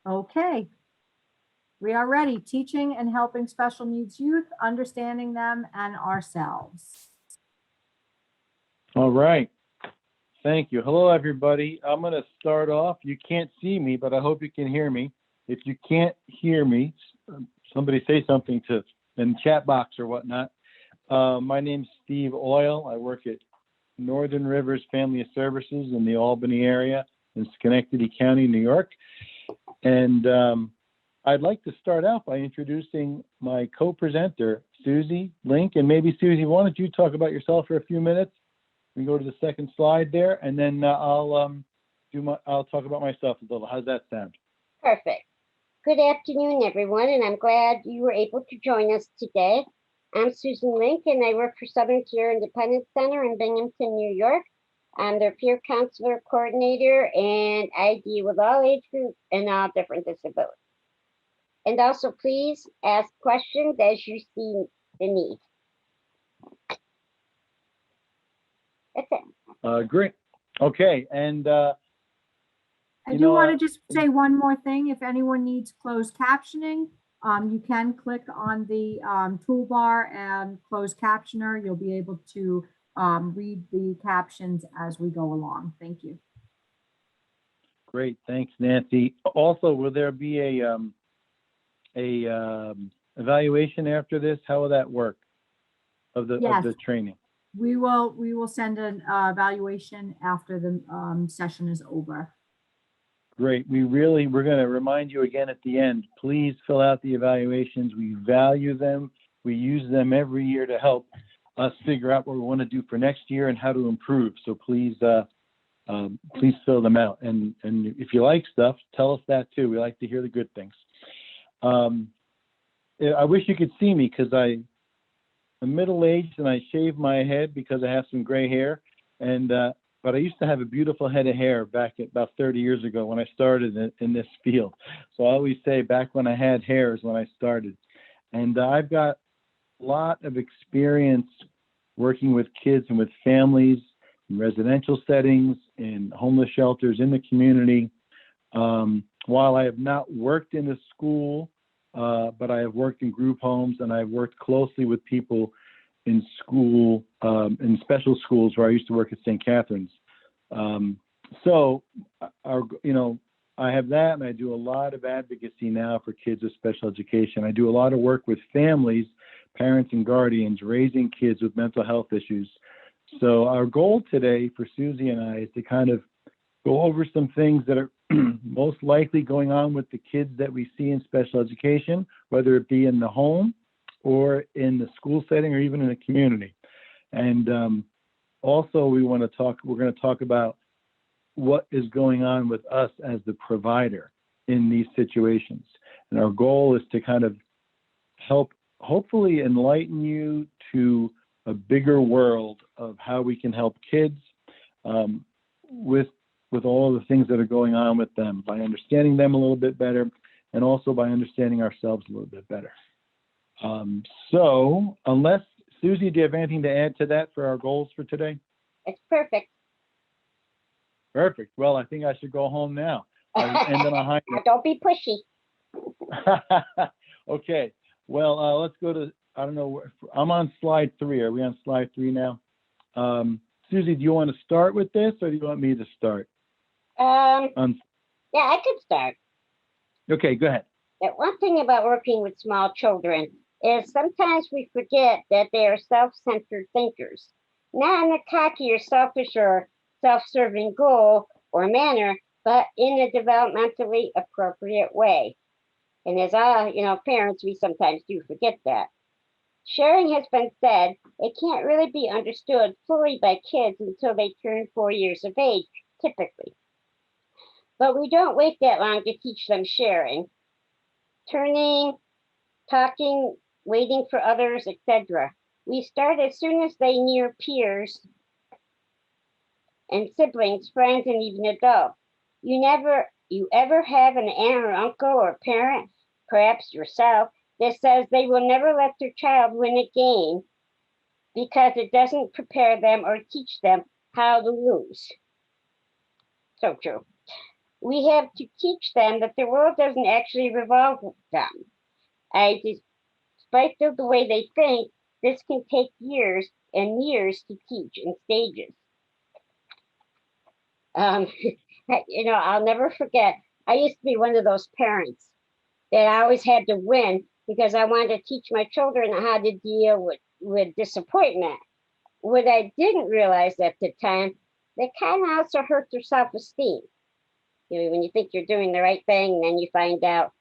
Okay, we are ready. Teaching and helping special needs youth, understanding them and ourselves. All right. Thank you. Hello, everybody. I'm going to start off. You can't see me, but I hope you can hear me. If you can't hear me, somebody say something to in the chat box or whatnot. My name's Steve Oil. I work at Northern Rivers Family Services in the Albany area in Schenectady County, New York. And I'd like to start out by introducing my co-presenter, Susie Link. And maybe, Susie, why don't you talk about yourself for a few minutes? We can go to the second slide there, and then I'll talk about myself a little. How's that sound? Perfect. Good afternoon, everyone, and I'm glad you were able to join us today. I'm Susan Link, and I work for Southern Tier Independence Center in Binghamton, New York. I'm their peer counselor coordinator, and I deal with all age groups and all different disabilities. And also, please ask questions as you see the need. That's it. Great. Okay, and I do want to just say one more thing. If anyone needs closed captioning, you can click on the toolbar and closed captioner. You'll be able to read the captions as we go along. Thank you. Great, thanks, Nancy. Also, will there be a evaluation after this? How will that work of the training? We will send an evaluation after the session is over. Great. We're going to remind you again at the end, please fill out the evaluations. We value them. We use them every year to help us figure out what we want to do for next year and how to improve. So please fill them out. And if you like stuff, tell us that too. We like to hear the good things. I wish you could see me because I'm middle-aged and I shave my head because I have some gray hair. But I used to have a beautiful head of hair back at about 30 years ago when I started in this field. So I always say back when I had hair is when I started. And I've got a lot of experience working with kids and with families in residential settings, in homeless shelters, in the community. While I have not worked in a school, but I have worked in group homes and I've worked closely with people in school, in special schools where I used to work at St. Catherine's. I have that, and I do a lot of advocacy now for kids with special education. I do a lot of work with families, parents and guardians, raising kids with mental health issues. So our goal today for Susie and I is to kind of go over some things that are most likely going on with the kids that we see in special education, whether it be in the home or in the school setting or even in the community. And also we're going to talk about what is going on with us as the provider in these situations. And our goal is to kind of help, hopefully enlighten you to a bigger world of how we can help kids with all the things that are going on with them, by understanding them a little bit better and also by understanding ourselves a little bit better. So unless, Susie, do you have anything to add to that for our goals for today? It's perfect. Perfect. Well, I think I should go home now. Don't be pushy. Okay. Well, let's go to, I don't know, I'm on slide 3. Are we on slide 3 now? Susie, do you want to start with this or do you want me to start? Yeah, I could start. Okay, go ahead. One thing about working with small children is sometimes we forget that they are self-centered thinkers, not in a cocky or selfish or self-serving goal or manner, but in a developmentally appropriate way. And as parents, we sometimes do forget that. Sharing has been said, it can't really be understood fully by kids until they turn 4 years of age, typically. But we don't wait that long to teach them sharing. Turning, talking, waiting for others, etc. We start as soon as they near peers and siblings, friends, and even adults. You ever have an aunt or uncle or parent, perhaps yourself, that says they will never let their child win a game because it doesn't prepare them or teach them how to lose. So true. we have to teach them that the world doesn't actually revolve with them. Despite the way they think, this can take years and years to teach in stages. I'll never forget, I used to be one of those parents that I always had to win because I wanted to teach my children how to deal with disappointment. What I didn't realize at the time, that kind of also hurt their self-esteem. When you think you're doing the right thing, and then you find out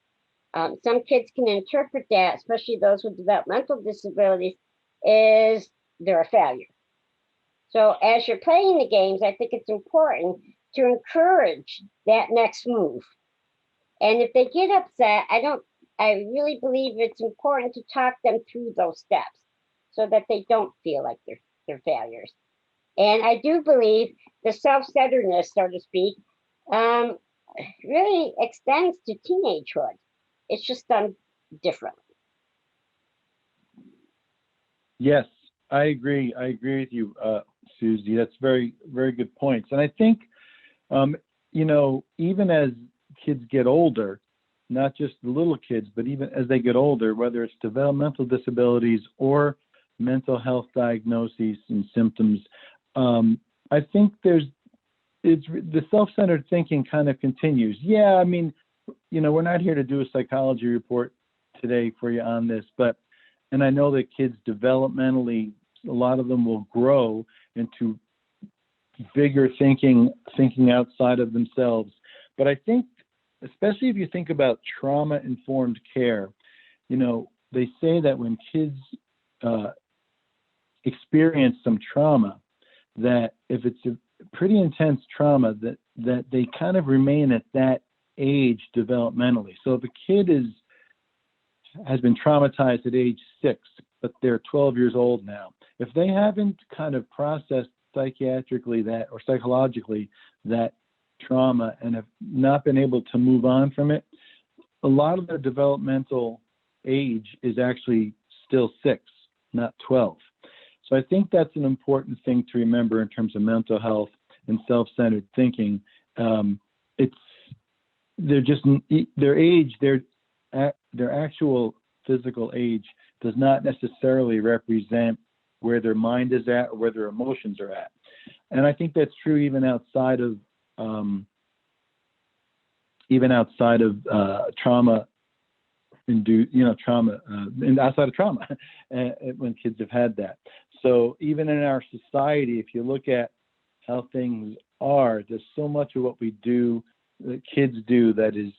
some kids can interpret that, especially those with developmental disabilities, is they're a failure. So as you're playing the games, I think it's important to encourage that next move. And if they get upset, I really believe it's important to talk them through those steps so that they don't feel like they're failures. And I do believe the self-centeredness, so to speak, really extends to teenagehood. It's just done differently. Yes, I agree. I agree with you, Susie. That's very, very good points. And I think, even as kids get older, not just the little kids, but even as they get older, whether it's developmental disabilities or mental health diagnoses and symptoms, I think the self-centered thinking kind of continues. Yeah, I mean, we're not here to do a psychology report today for you on this, and I know that kids developmentally, a lot of them will grow into bigger thinking outside of themselves. But I think, especially if you think about trauma-informed care, they say that when kids experience some trauma, that if it's a pretty intense trauma, that they kind of remain at that age developmentally. So if a kid has been traumatized at age 6, but they're 12 years old now, if they haven't kind of processed psychiatrically that or psychologically that trauma and have not been able to move on from it, a lot of their developmental age is actually still 6, not 12. So I think that's an important thing to remember in terms of mental health and self-centered thinking. Their age, their actual physical age does not necessarily represent where their mind is at or where their emotions are at. And I think that's true even outside of trauma and outside of trauma when kids have had that. So even in our society, if you look at how things are, there's so much of what we do, that kids do, that is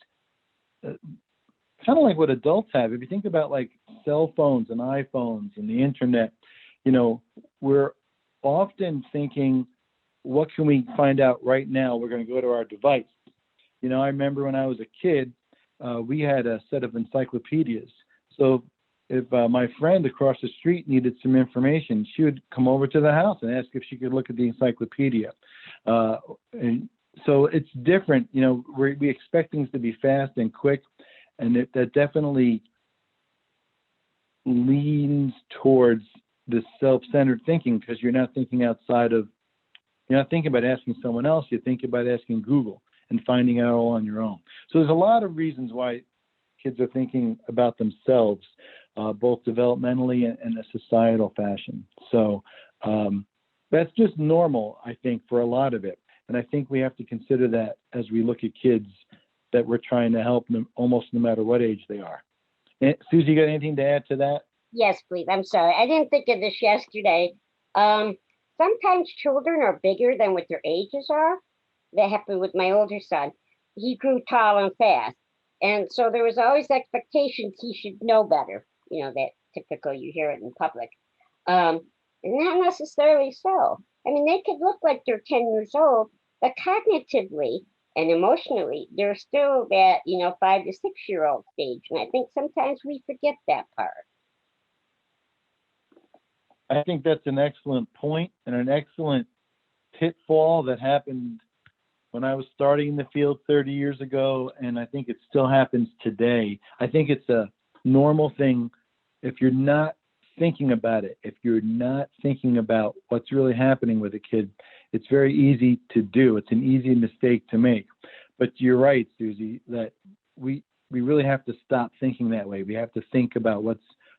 kind of like what adults have. If you think about like cell phones and iPhones and the internet, we're often thinking, what can we find out right now? We're going to go to our device. I remember when I was a kid, we had a set of encyclopedias. So if my friend across the street needed some information, she would come over to the house and ask if she could look at the encyclopedia. And so it's different. We expect things to be fast and quick, and that definitely leans towards this self-centered thinking, because you're not thinking you're not thinking about asking someone else, you're thinking about asking Google and finding out all on your own. So there's a lot of reasons why kids are thinking about themselves, both developmentally and in a societal fashion. So that's just normal, I think, for a lot of it. And I think we have to consider that as we look at kids, that we're trying to help them almost no matter what age they are. Susie, you got anything to add to that? Yes, please. I'm sorry. I didn't think of this yesterday. Sometimes children are bigger than what their ages are. That happened with my older son. He grew tall and fast. And so there was always expectations he should know better. That typical, you hear it in public. And not necessarily so. I mean, they could look like they're 10 years old, but cognitively and emotionally, they're still that, 5 to 6 year old stage. And I think sometimes we forget that part. I think that's an excellent point and an excellent pitfall that happened when I was starting in the field 30 years ago, and I think it still happens today. I think it's a normal thing if you're not thinking about it, if you're not thinking about what's really happening with a kid. It's very easy to do. It's an easy mistake to make. But you're right, Susie, that we really have to stop thinking that way. We have to think about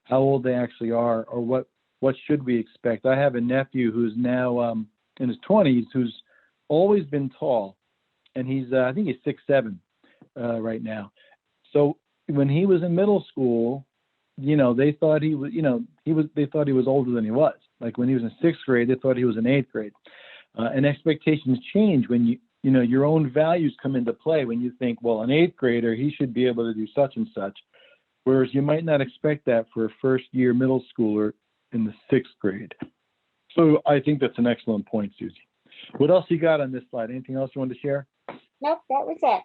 how old they actually are, or what should we expect. I have a nephew who's now in his 20s, who's always been tall, and he's I think he's 6'7" right now. So when he was in middle school, they thought he was, they thought he was older than he was. Like when he was in 6th grade, they thought he was in 8th grade. And expectations change when your own values come into play, when you think, well, an 8th grader, he should be able to do such and such. Whereas you might not expect that for a first year middle schooler in the 6th grade. So I think that's an excellent point, Susie. What else you got on this slide? Anything else you wanted to share? Nope, that was it.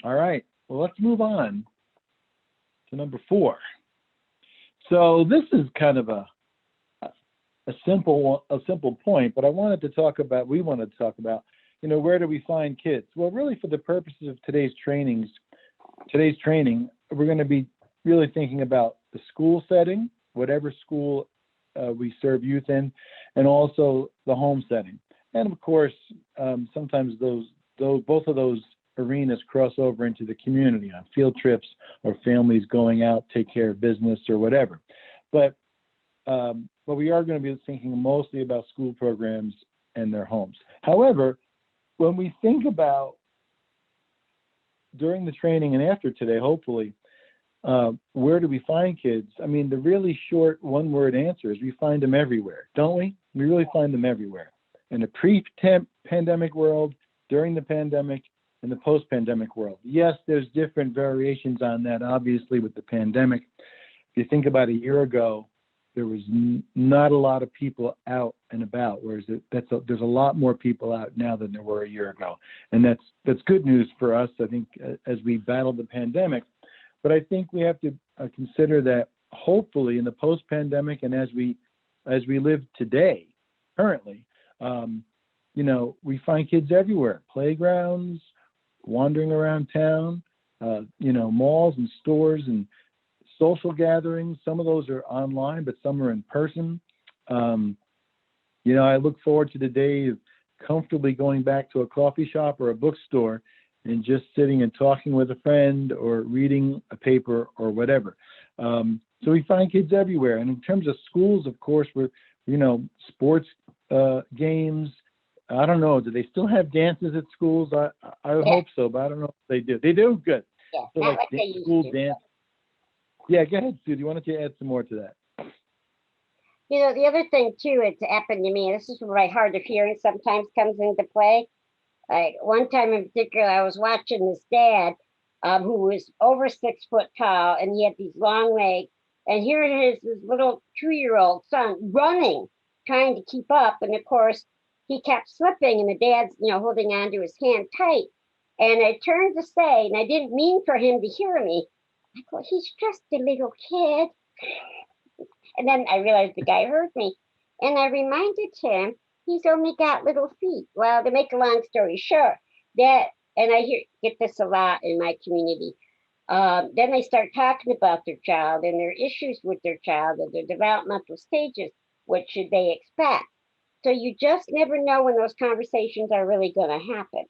All right. Well, let's move on to number 4. So this is kind of a simple point, but we wanted to talk about, where do we find kids? Well, really for the purposes of today's training, we're going to be really thinking about the school setting, whatever school we serve youth in, and also the home setting. And of course, sometimes both of those arenas cross over into the community on field trips or families going out, take care of business or whatever. But we are going to be thinking mostly about school programs and their homes. However, when we think about during the training and after today, hopefully, where do we find kids? I mean, the really short one-word answer is we find them everywhere, don't we? We really find them everywhere. In a pre-pandemic world, during the pandemic, and the post-pandemic world. Yes, there's different variations on that, obviously, with the pandemic. If you think about a year ago, there was not a lot of people out and about, whereas there's a lot more people out now than there were a year ago. And that's good news for us, I think, as we battle the pandemic. But I think we have to consider that hopefully in the post-pandemic and as we live today, currently, we find kids everywhere, playgrounds, wandering around town, malls and stores and social gatherings. Some of those are online, but some are in person. I look forward to the day of comfortably going back to a coffee shop or a bookstore and just sitting and talking with a friend or reading a paper or whatever. So we find kids everywhere. And in terms of schools, of course, sports games. I don't know. Do they still have dances at schools? I hope so, but I don't know if they do. They do? Good. Yeah, so not like they used school to. dance. Yeah, go ahead, Susie. Why don't you add some more to that? The other thing too, it's happened to me, this is where my hard of hearing sometimes comes into play. Like one time in particular, I was watching this dad who was over 6 foot tall, and he had these long legs. And here it is, this little 2-year-old son running, trying to keep up. And of course, he kept slipping, and the dad's, holding on to his hand tight. And I turned to say, and I didn't mean for him to hear me, I go, he's just a little kid. And then I realized the guy heard me. And I reminded him, he's only got little feet. Well, to make a long story short, and I get this a lot in my community. Then they start talking about their child and their issues with their child and their developmental stages. What should they expect? So you just never know when those conversations are really going to happen.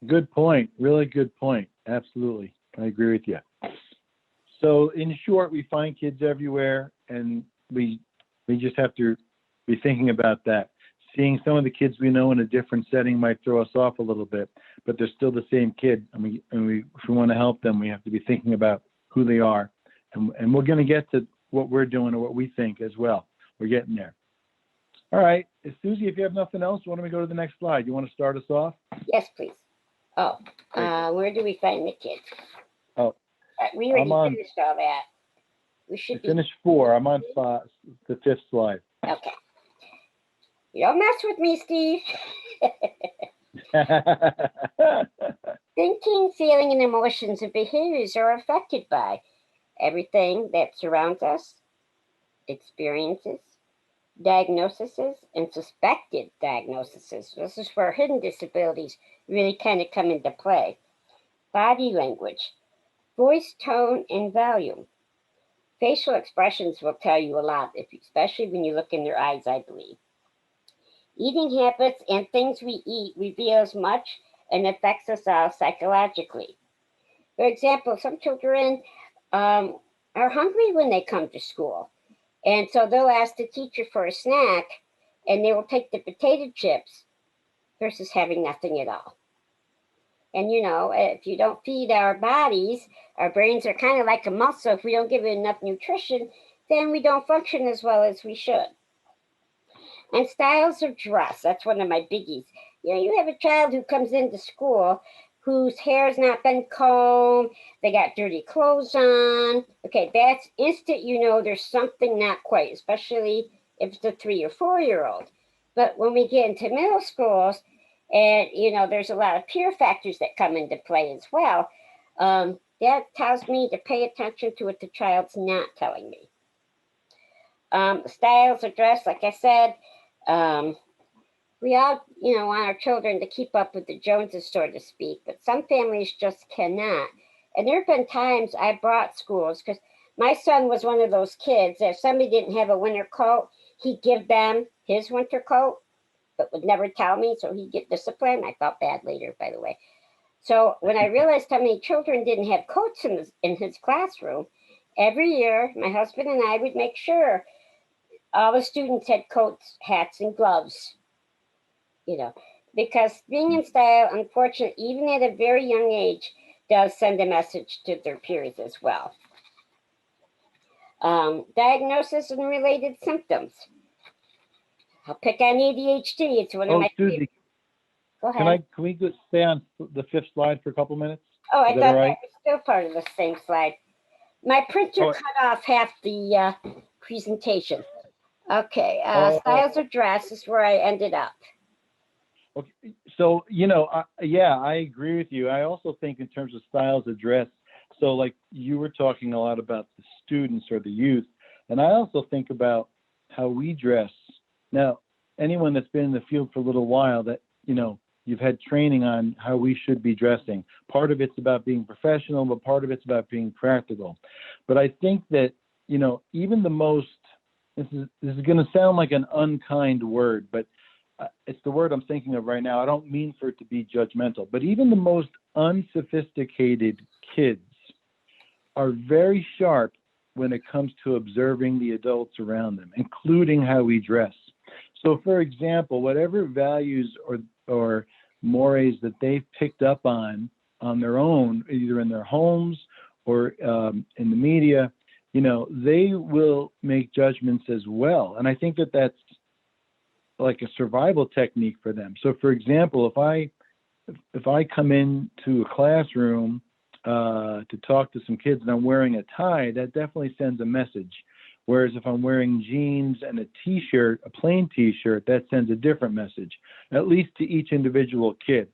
Good point. Really good point. Absolutely. I agree with you. So in short, we find kids everywhere, and we just have to be thinking about that. Seeing some of the kids we know in a different setting might throw us off a little bit, but they're still the same kid. If we want to help them, we have to be thinking about who they are. And we're going to get to what we're doing or what we think as well. We're getting there. All right. Susie, if you have nothing else, why don't we go to the next slide? You want to start us off? Yes, please. Oh, where do we find the kids? Oh, we already finished all that. We should finish 4. I'm on the 5th slide. Okay. You don't mess with me, Steve. Thinking, feeling, and emotions and behaviors are affected by everything that surrounds us, experiences, diagnoses, and suspected diagnoses. This is where hidden disabilities really kind of come into play. Body language, voice tone, and volume. Facial expressions will tell you a lot, especially when you look in their eyes, I believe. Eating habits and things we eat reveals much and affects us all psychologically. For example, some children are hungry when they come to school. And so they'll ask the teacher for a snack and they will take the potato chips versus having nothing at all. And you know, if you don't feed our bodies, our brains are kind of like a muscle. If we don't give it enough nutrition, then we don't function as well as we should. And styles of dress, that's one of my biggies. You know, you have a child who comes into school whose hair's not been combed, they got dirty clothes on. Okay, that's instant, you know, there's something not quite, especially if it's a 3 or 4-year-old. But when we get into middle schools, and you know, there's a lot of peer factors that come into play as well, that tells me to pay attention to what the child's not telling me. Styles of dress, like I said, we all, you know, want our children to keep up with the Joneses, so to speak, but some families just cannot. And there have been times I brought schools, because my son was one of those kids, if somebody didn't have a winter coat, he'd give them his winter coat, but would never tell me, so he'd get disciplined. I felt bad later, by the way. So when I realized how many children didn't have coats in his classroom, every year, my husband and I would make sure all the students had coats, hats, and gloves, you know, because being in style, unfortunately, even at a very young age, does send a message to their peers as well. Diagnosis and related symptoms. I'll pick on ADHD. It's one of my Susie, favorites. Go ahead. can we just stay on the 5th slide for a couple minutes? Oh, I Is that thought all right? that was still part of the same slide. My printer cut off half the presentation. Okay, styles of dress is where I ended up. Okay, so, you know, yeah, I agree with you. I also think in terms of styles of dress, so like you were talking a lot about the students or the youth, and I also think about how we dress. Now, anyone that's been in the field for a little while, that, you know, you've had training on how we should be dressing. Part of it's about being professional, but part of it's about being practical. But I think that, you know, even the most, this is going to sound like an unkind word, but it's the word I'm thinking of right now. I don't mean for it to be judgmental, but even the most unsophisticated kids are very sharp when it comes to observing the adults around them, including how we dress. So, for example, whatever values or mores that they've picked up on their own, either in their homes or in the media, you know, they will make judgments as well. And I think that that's like a survival technique for them. So, for example, if I come into a classroom to talk to some kids and I'm wearing a tie, that definitely sends a message. Whereas if I'm wearing jeans and a t-shirt, a plain t-shirt, that sends a different message, at least to each individual kid.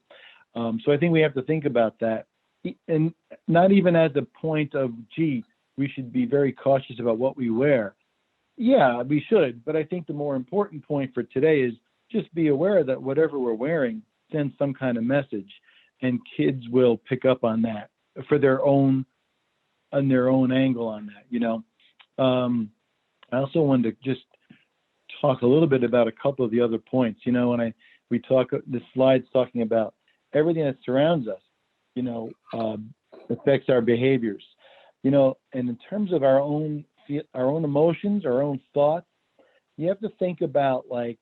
So I think we have to think about that. And not even as a point of, gee, we should be very cautious about what we wear. Yeah, we should. But I think the more important point for today is just be aware that whatever we're wearing sends some kind of message, and kids will pick up on that for their own angle on that, you know. I also wanted to just talk a little bit about a couple of the other points. You know, when we talk, this slide's talking about everything that surrounds us, you know, affects our behaviors, you know, and in terms of our own emotions, our own thoughts, you have to think about, like,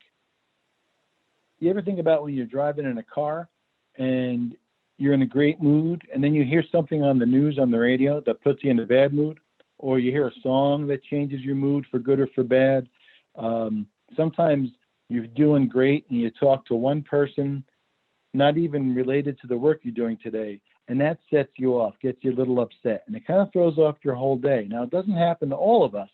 you ever think about when you're driving in a car and you're in a great mood and then you hear something on the news on the radio that puts you in a bad mood? Or you hear a song that changes your mood for good or for bad. Sometimes you're doing great and you talk to one person, not even related to the work you're doing today, and that sets you off, gets you a little upset, and it kind of throws off your whole day. Now, it doesn't happen to all of us,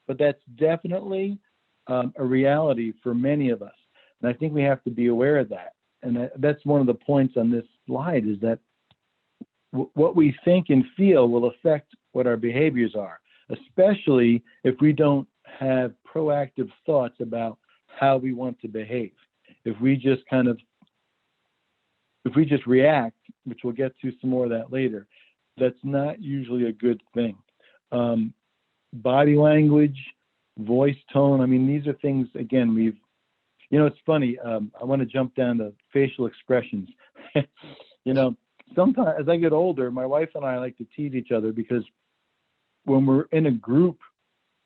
but that's definitely a reality for many of us. And I think we have to be aware of that. And that's one of the points on this slide, is that what we think and feel will affect what our behaviors are, especially if we don't have proactive thoughts about how we want to behave. If we just react, which we'll get to some more of that later, that's not usually a good thing. Body language, voice tone, I mean, these are things, again, we've You know, it's funny. I want to jump down to facial expressions. You know, sometimes as I get older, my wife and I like to tease each other because when we're in a group,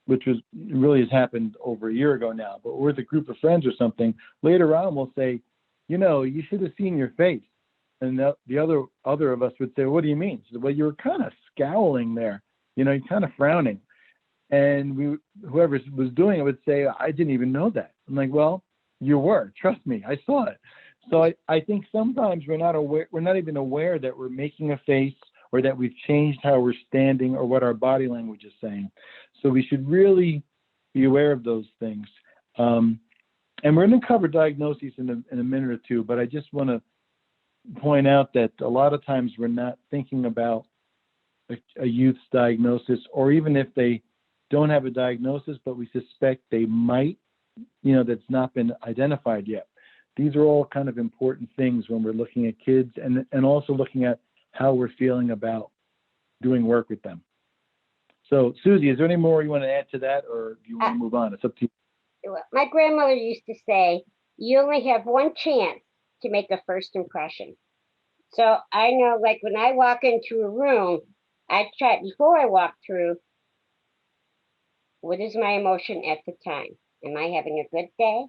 which really has happened over a year ago now, but we're with a group of friends or something, later on we'll say, you know, you should have seen your face. And the other of us would say, what do you mean? She said, well, you were kind of scowling there, you know, you're kind of frowning. And whoever was doing it would say, I didn't even know that. I'm like, well, you were, trust me, I saw it. So I think sometimes we're not even aware that we're making a face or that we've changed how we're standing or what our body language is saying. So we should really be aware of those things. And we're going to cover diagnoses in a minute or two, but I just want to point out that a lot of times we're not thinking about a youth's diagnosis, or even if they don't have a diagnosis, but we suspect they might, you know, that's not been identified yet. These are all kind of important things when we're looking at kids and also looking at how we're feeling about doing work with them. So, Susie, is there any more you want to add to that, or do you want to move on? It's up to you. My grandmother used to say, you only have one chance to make a first impression. So I know, like, when I walk into a room, I try, before I walk through, what is my emotion at the time? Am I having a good day?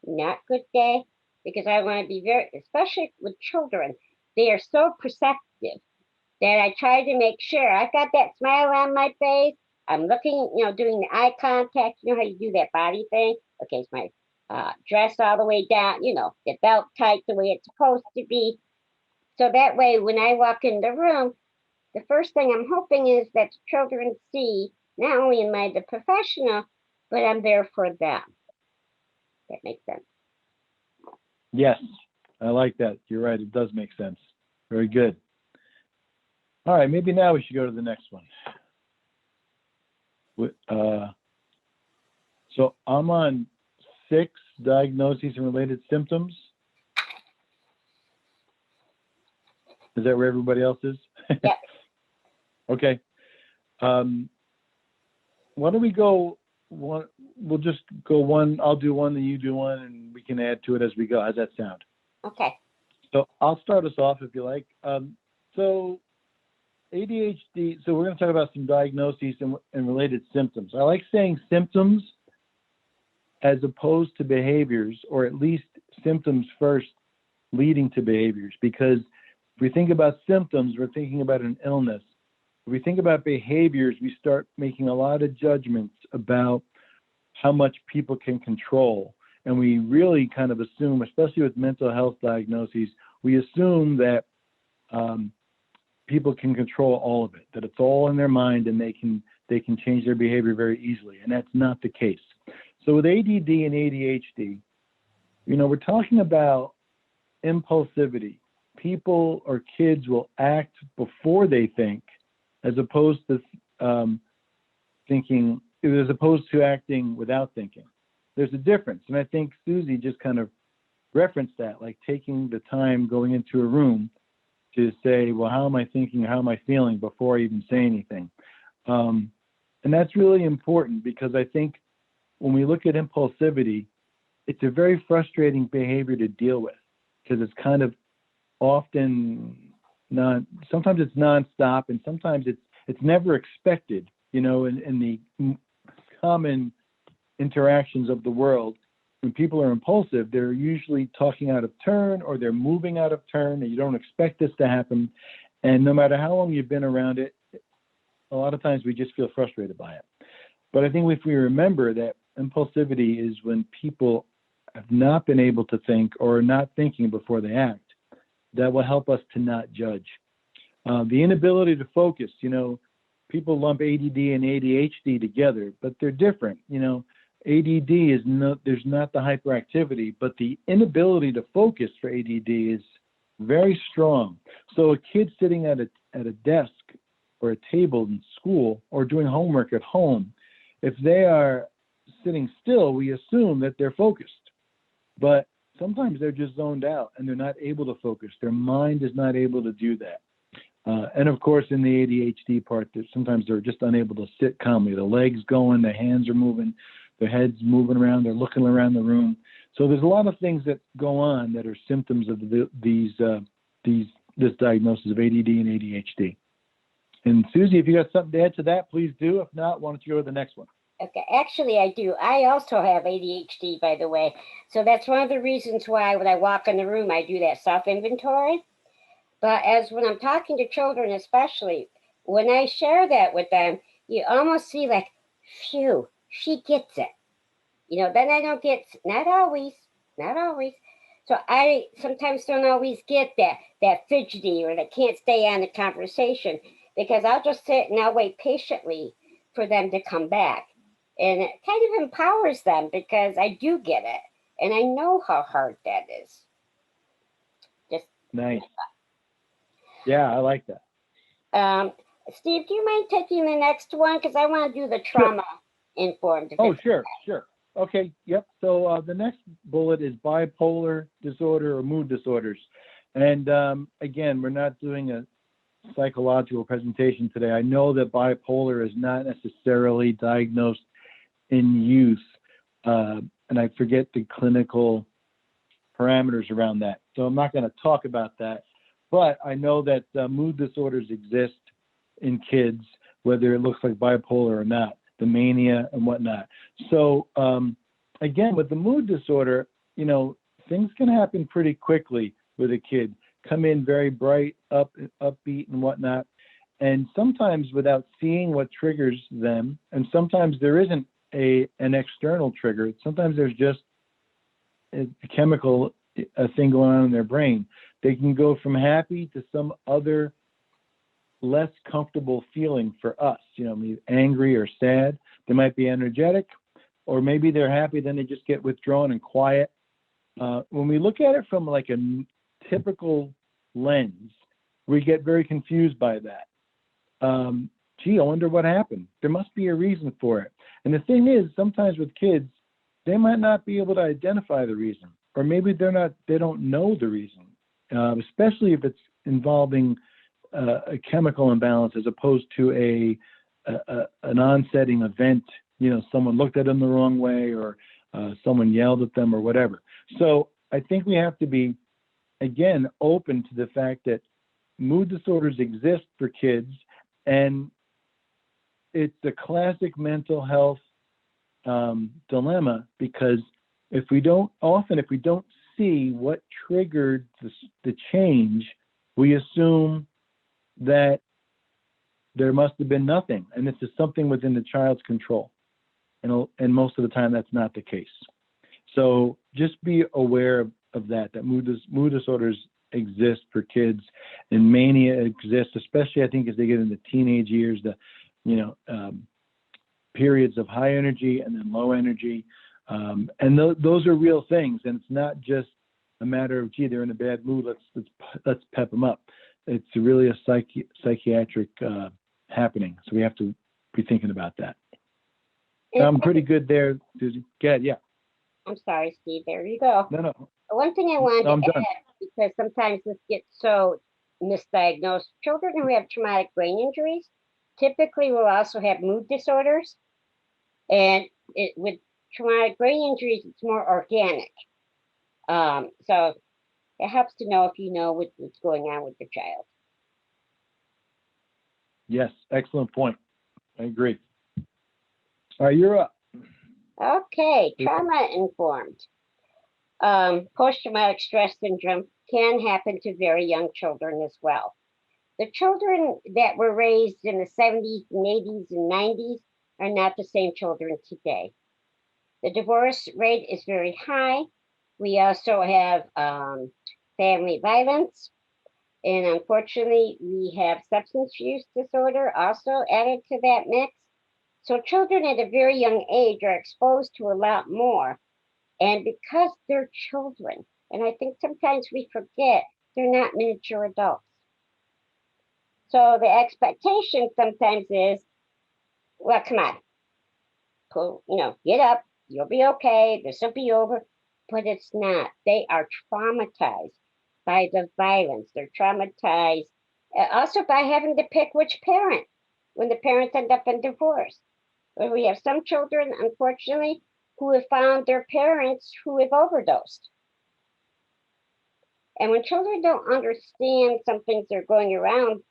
Not good day? Because I want to be very, especially with children, they are so perceptive that I try to make sure I've got that smile on my face. I'm looking, you know, doing the eye contact. You know how you do that body thing? Okay, is my dress all the way down, you know, the belt tight the way it's supposed to be. So that way, when I walk in the room, the first thing I'm hoping is that the children see, not only am I the professional, but I'm there for them. That makes sense. Yes, I like that. You're right. It does make sense. Very good. All right, maybe now we should go to the next one. So I'm on 6 diagnoses and related symptoms. Is that where everybody else is? Yep. Okay. Why don't we go one? We'll just go one. I'll do one, then you do one, and we can add to it as we go. How's that sound? Okay. So I'll start us off if you like. So ADHD. So we're going to talk about some diagnoses and related symptoms. I like saying symptoms as opposed to behaviors, or at least symptoms first leading to behaviors, because if we think about symptoms, we're thinking about an illness. If we think about behaviors, we start making a lot of judgments about how much people can control. And we really kind of assume, especially with mental health diagnoses, we assume that people can control all of it, that it's all in their mind and they can change their behavior very easily. And that's not the case. So with ADD and ADHD, you know, we're talking about impulsivity. People or kids will act before they think, as opposed to as opposed to acting without thinking. There's a difference. And I think Susie just kind of referenced that, like taking the time going into a room to say, well, how am I thinking? How am I feeling before I even say anything? And that's really important, because I think when we look at impulsivity, it's a very frustrating behavior to deal with, because it's kind of often sometimes it's nonstop, and sometimes it's never expected, you know, in the common interactions of the world. When people are impulsive, they're usually talking out of turn, or they're moving out of turn, and you don't expect this to happen. And no matter how long you've been around it, a lot of times we just feel frustrated by it. But I think if we remember that impulsivity is when people have not been able to think, or are not thinking before they act, that will help us to not judge. The inability to focus, you know, people lump ADD and ADHD together, but they're different. You know, ADD there's not the hyperactivity, but the inability to focus for ADD is very strong. So a kid sitting at a desk or a table in school, or doing homework at home, if they are sitting still, we assume that they're focused. But sometimes they're just zoned out and they're not able to focus. Their mind is not able to do that. And of course, in the ADHD part, sometimes they're just unable to sit calmly. The legs going, the hands are moving, their head's moving around, they're looking around the room. So there's a lot of things that go on that are symptoms of this diagnosis of ADD and ADHD. And Susie, if you got something to add to that, please do. If not, why don't you go to the next one? Okay, actually I do. I also have ADHD, by the way. So that's one of the reasons why when I walk in the room, I do that self-inventory. But as when I'm talking to children, especially, when I share that with them, you almost see like, phew, she gets it. Then I don't get, not always. So I sometimes don't always get that fidgety or that can't stay on the conversation, because I'll just sit and I'll wait patiently for them to come back. And it kind of empowers them because I do get it. And I know how hard that is. Just nice. Yeah, I like that. Steve, do you mind taking the next one? Because I want to do the trauma informed. Oh, sure. Okay, yep. So the next bullet is bipolar disorder or mood disorders. And again, we're not doing a psychological presentation today. I know that bipolar is not necessarily diagnosed in youth, and I forget the clinical parameters around that. So I'm not going to talk about that. But I know that mood disorders exist in kids, whether it looks like bipolar or not, the mania and whatnot. So again, with the mood disorder, things can happen pretty quickly with a kid. Come in very bright, upbeat and whatnot. And sometimes without seeing what triggers them, and sometimes there isn't an external trigger. Sometimes there's just a chemical thing going on in their brain. They can go from happy to some other less comfortable feeling for us, maybe angry or sad. They might be energetic, or maybe they're happy, then they just get withdrawn and quiet. When we look at it from like a typical lens, we get very confused by that. I wonder what happened. There must be a reason for it. And the thing is, sometimes with kids, they might not be able to identify the reason, or maybe they don't know the reason, especially if it's involving a chemical imbalance as opposed to an onsetting event. Someone looked at them the wrong way, or someone yelled at them or whatever. So I think we have to be, again, open to the fact that mood disorders exist for kids, and it's a classic mental health dilemma, because if we don't see what triggered the change, we assume that there must have been nothing, and this is something within the child's control. And most of the time, that's not the case. So just be aware of that mood disorders exist for kids, and mania exists, especially I think as they get into teenage years, periods of high energy and then low energy. And those are real things. And it's not just a matter of, they're in a bad mood, let's pep them up. It's really a psychiatric happening. So we have to be thinking about that. I'm pretty good there, Susie. Yeah. I'm sorry, Steve. There you go. No. One thing I wanted to add, because sometimes this gets so misdiagnosed. Children who have traumatic brain injuries typically will also have mood disorders. And with traumatic brain injuries, it's more organic. So it helps to know if you know what's going on with the child. Yes, excellent point. I agree. All right, you're up. Okay, trauma informed. Post-traumatic stress syndrome can happen to very young children as well. The children that were raised in the 70s and 80s and 90s are not the same children today. The divorce rate is very high. We also have family violence. And unfortunately, we have substance use disorder also added to that mix. So children at a very young age are exposed to a lot more. And because they're children, and I think sometimes we forget, they're not miniature adults. So the expectation sometimes is, well, come on, cool, get up, you'll be okay, this will be over. But it's not. They are traumatized by the violence. They're traumatized also by having to pick which parent when the parents end up in divorce. But we have some children, unfortunately, who have found their parents who have overdosed. And when children don't understand some things are going around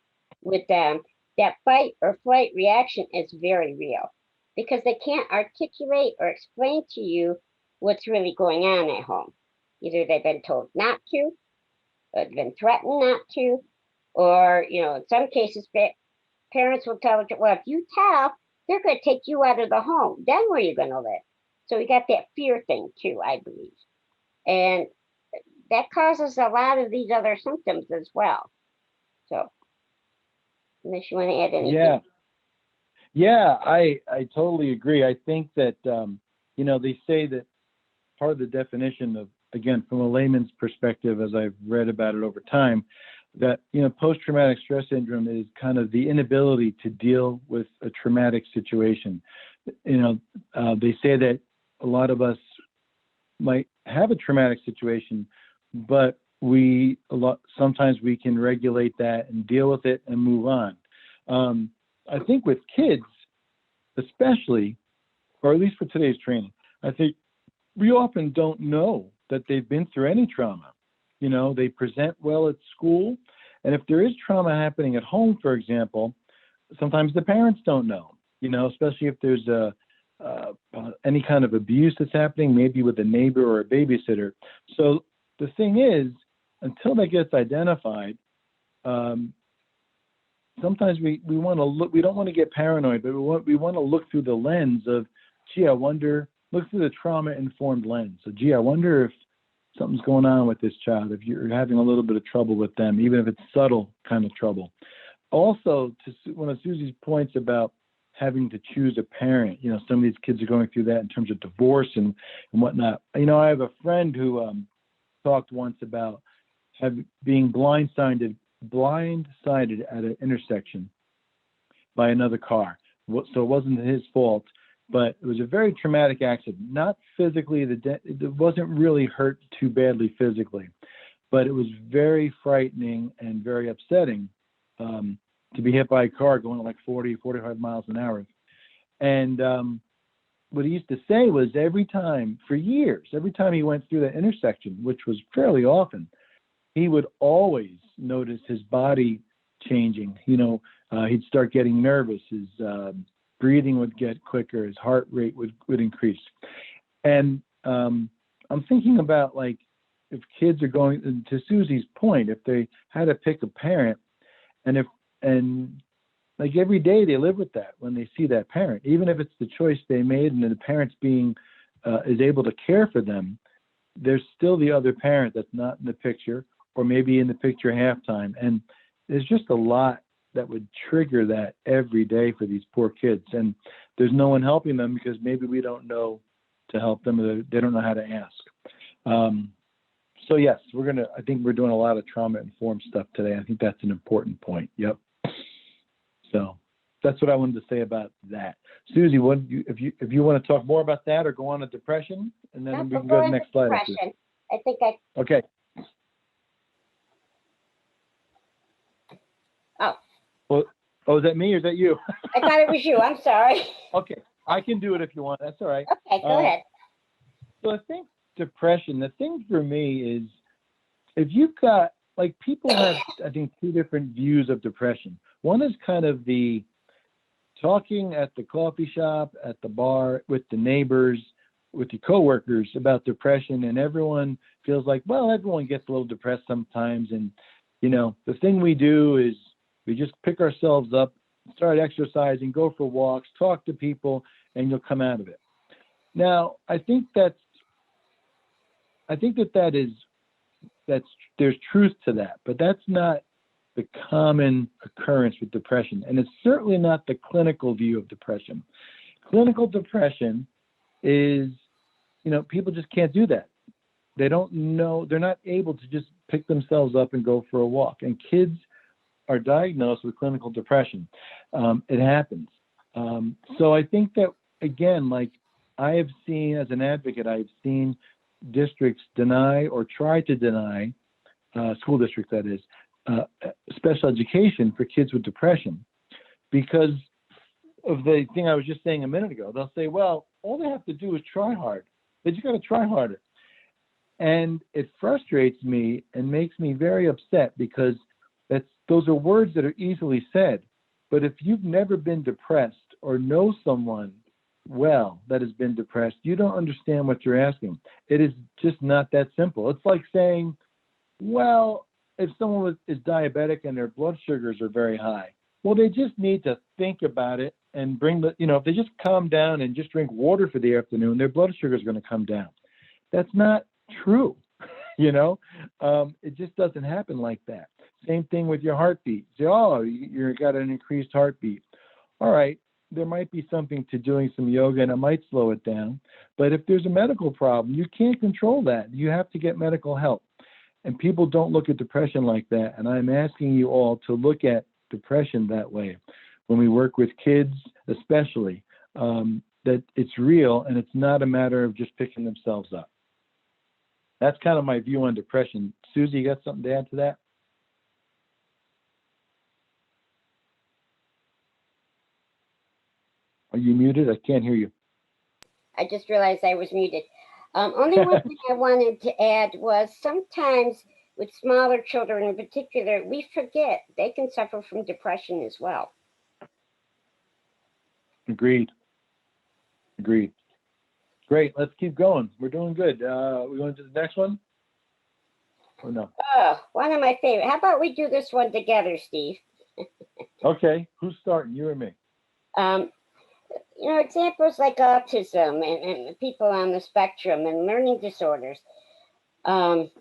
with them, that fight or flight reaction is very real because they can't articulate or explain to you what's really going on at home. Either they've been told not to, or they've been threatened not to, or, you know, in some cases, parents will tell them, well, if you tell, they're going to take you out of the home. Then where are you going to live? So we got that fear thing too, I believe. And that causes a lot of these other symptoms as well. So, unless you want to add anything. Yeah, I totally agree. I think that, you know, they say that part of the definition of, again, from a layman's perspective, as I've read about it over time, that, you know, post-traumatic stress syndrome is kind of the inability to deal with a traumatic situation. You know, they say that a lot of us might have a traumatic situation, but sometimes we can regulate that and deal with it and move on. I think with kids, especially, or at least for today's training, I think we often don't know that they've been through any trauma. You know, they present well at school, and if there is trauma happening at home, for example, sometimes the parents don't know, you know, especially if there's any kind of abuse that's happening, maybe with a neighbor or a babysitter. So the thing is, until that gets identified, sometimes we want to look, we don't want to get paranoid, but we want to look through the lens of, gee, look through the trauma-informed lens. So, gee, I wonder if something's going on with this child, if you're having a little bit of trouble with them, even if it's subtle kind of trouble. Also, to one of Susie's points about having to choose a parent, you know, some of these kids are going through that in terms of divorce and whatnot. You know, I have a friend who talked once about being blindsided at an intersection by another car. So it wasn't his fault, but it was a very traumatic accident. Not physically, it wasn't really hurt too badly physically, but it was very frightening and very upsetting to be hit by a car going at like 40, 45 miles an hour. And what he used to say was every time, for years, every time he went through that intersection, which was fairly often, he would always notice his body changing. You know, he'd start getting nervous. His breathing would get quicker. His heart rate would increase. And I'm thinking about, like, if kids are going, to Susie's point, if they had to pick a parent, and like every day they live with that when they see that parent, even if it's the choice they made and the parent's is able to care for them, there's still the other parent that's not in the picture, or maybe in the picture halftime. And there's just a lot that would trigger that every day for these poor kids. And there's no one helping them because maybe we don't know to help them, or they don't know how to ask. So yes, I think we're doing a lot of trauma-informed stuff today. I think that's an important point. Yep. So that's what I wanted to say about that. Susie, if you want to talk more about that or go on to depression, and then we can go to the next slide. Okay. Oh, is that me or is that you? I thought it was you. I'm sorry. Okay, I can do it if you want. That's all right. Okay, go ahead. So I think depression, the thing for me is, if you've got, like, people have, I think, two different views of depression. One is kind of the talking at the coffee shop, at the bar, with the neighbors, with your coworkers about depression, and everyone feels like, well, everyone gets a little depressed sometimes. And, you know, the thing we do is we just pick ourselves up, start exercising, go for walks, talk to people, and you'll come out of it. Now, I think that there's truth to that, but that's not the common occurrence with depression. And it's certainly not the clinical view of depression. Clinical depression is, you know, people just can't do that. They don't know, they're not able to just pick themselves up and go for a walk. And kids are diagnosed with clinical depression. It happens. So I think that, again, like I have seen as an advocate, I've seen districts deny or try to deny, school districts that is, special education for kids with depression because of the thing I was just saying a minute ago. They'll say, well, all they have to do is try hard. They just got to try harder. And it frustrates me and makes me very upset because those are words that are easily said. But if you've never been depressed or know someone well that has been depressed, you don't understand what you're asking. It is just not that simple. It's like saying, well, if someone is diabetic and their blood sugars are very high, well, they just need to think about it and if they just calm down and just drink water for the afternoon, their blood sugar is going to come down. That's not true. It just doesn't happen like that. Same thing with your heartbeat. Say, oh, you got an increased heartbeat. All right, there might be something to doing some yoga and it might slow it down. But if there's a medical problem, you can't control that. You have to get medical help. And people don't look at depression like that. And I'm asking you all to look at depression that way. When we work with kids, especially, that it's real and it's not a matter of just picking themselves up. That's kind of my view on depression. Susie, you got something to add to that? Are you muted? I can't hear you. I just realized I was muted. Only one thing I wanted to add was sometimes with smaller children in particular, we forget they can suffer from depression as well. Agreed. Great. Let's keep going. We're doing good. We going to the next one? Or no? Oh, one of my favorite. How about we do this one together, Steve? Okay. Who's starting? You or me? Examples like autism and people on the spectrum and learning disorders. Sometimes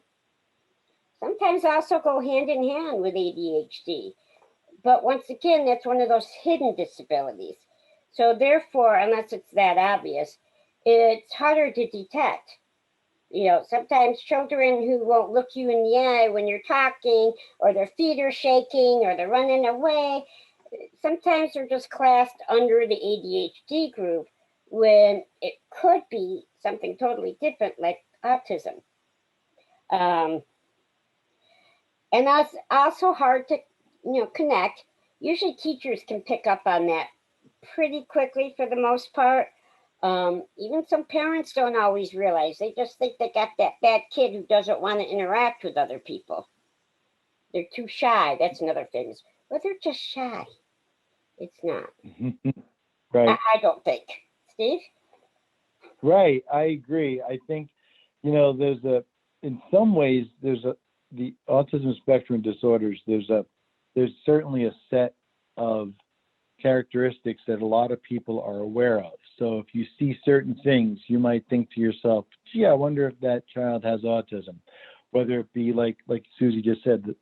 also go hand in hand with ADHD. But once again, that's one of those hidden disabilities. So therefore, unless it's that obvious, it's harder to detect. Sometimes children who won't look you in the eye when you're talking, or their feet are shaking, or they're running away, sometimes they're just classed under the ADHD group when it could be something totally different like autism. And that's also hard to, connect. Usually teachers can pick up on that pretty quickly for the most part. Even some parents don't always realize. They just think they got that bad kid who doesn't want to interact with other people. They're too shy. That's another thing. Well, they're just shy. It's not. Right. I don't think. Steve? Right. I agree. I think, in some ways, the autism spectrum disorders, there's certainly a set of characteristics that a lot of people are aware of. So if you see certain things, you might think to yourself, gee, I wonder if that child has autism. Whether it be like Susie just said, the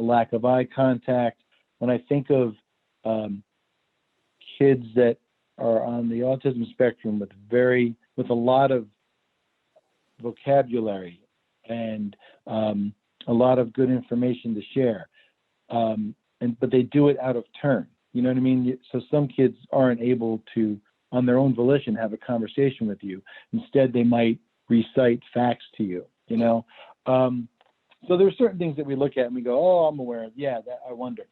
lack of eye contact. When I think of kids that are on the autism spectrum with a lot of vocabulary and a lot of good information to share, but they do it out of turn. You know what I mean? So some kids aren't able to, on their own volition, have a conversation with you. Instead, they might recite facts to you. So there are certain things that we look at and we go, "Oh, I'm aware of. Yeah, that I wonder."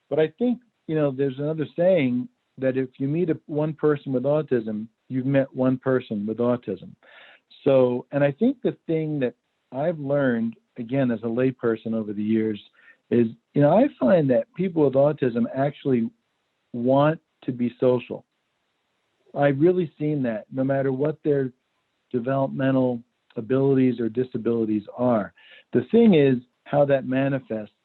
But I think there's another saying that if you meet one person with autism, you've met one person with autism. So, and I think the thing that I've learned, again, as a layperson over the years, is, I find that people with autism actually want to be social. I've really seen that no matter what their developmental abilities or disabilities are. The thing is how that manifests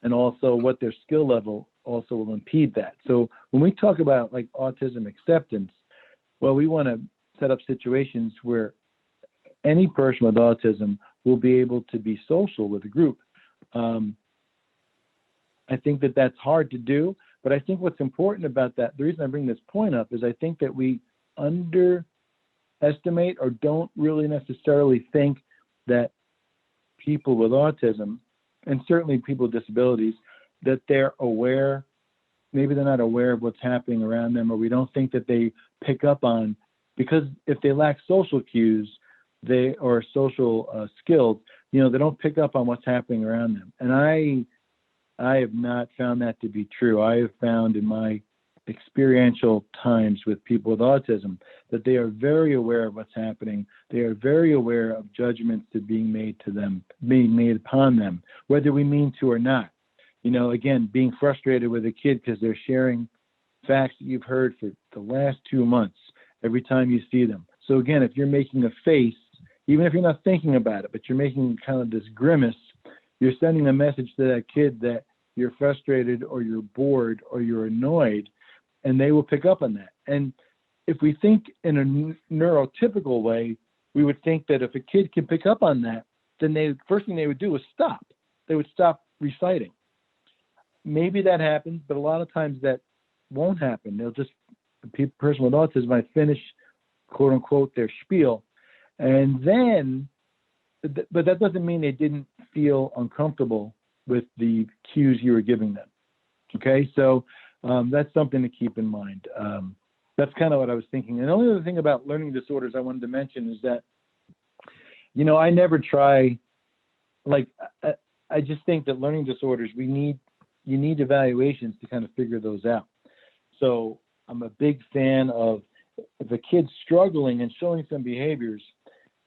and also what their skill level also will impede that. So when we talk about like autism acceptance, well, we want to set up situations where any person with autism will be able to be social with a group. I think that that's hard to do, but I think what's important about that, the reason I bring this point up is I think that we underestimate or don't really necessarily think that people with autism, and certainly people with disabilities, that they're aware, maybe they're not aware of what's happening around them, or we don't think that they pick up on, because if they lack social cues, or social skills, they don't pick up on what's happening around them. And I have not found that to be true. I have found in my experiential times with people with autism, that they are very aware of what's happening. They are very aware of judgments that are being made to them, being made upon them, whether we mean to or not. You know, again, being frustrated with a kid because they're sharing facts that you've heard for the last 2 months every time you see them. So again, if you're making a face, even if you're not thinking about it, but you're making kind of this grimace, you're sending a message to that kid that you're frustrated or you're bored or you're annoyed, and they will pick up on that. And if we think in a neurotypical way, we would think that if a kid can pick up on that, then the first thing they would do is stop. They would stop reciting. Maybe that happens, but a lot of times that won't happen. They'll just, the person with autism might finish, quote unquote, their spiel. And then, but that doesn't mean they didn't feel uncomfortable with the cues you were giving them. Okay, so that's something to keep in mind. That's kind of what I was thinking. And the only other thing about learning disorders I wanted to mention is that, you know, I never try, like, I just think that learning disorders, you need evaluations to kind of figure those out. So I'm a big fan of, if a kid's struggling and showing some behaviors,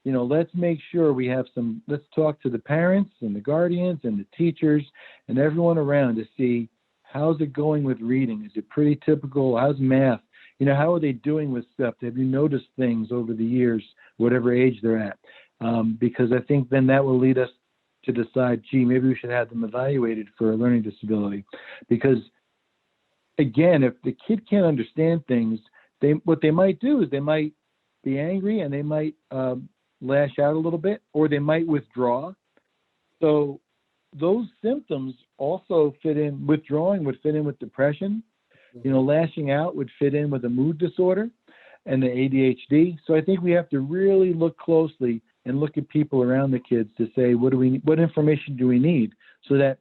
you know, let's make sure we have some, let's talk to the parents and the guardians and the teachers and everyone around to see, how's it going with reading? Is it pretty typical? How's math? You know, how are they doing with stuff? Have you noticed things over the years, whatever age they're at? Because I think then that will lead us to decide, gee, maybe we should have them evaluated for a learning disability. Because again, if the kid can't understand things, what they might do is they might be angry and they might lash out a little bit, or they might withdraw. So those symptoms also fit in, withdrawing would fit in with depression. You know, lashing out would fit in with a mood disorder and the ADHD. So I think we have to really look closely and look at people around the kids to say, what information do we need so that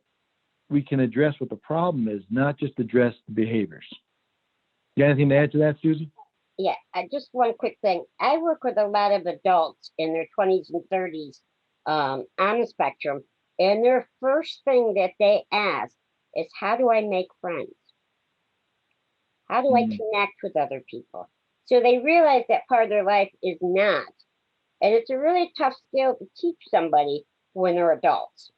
we can address what the problem is, not just address the behaviors. You got anything to add to that, Susan? Yeah, just one quick thing. I work with a lot of adults in their 20s and 30s on the spectrum, and their first thing that they ask is, how do I make friends? How do I connect with other people? So they realize that part of their life is not. And it's a really tough skill to teach somebody when they're adults.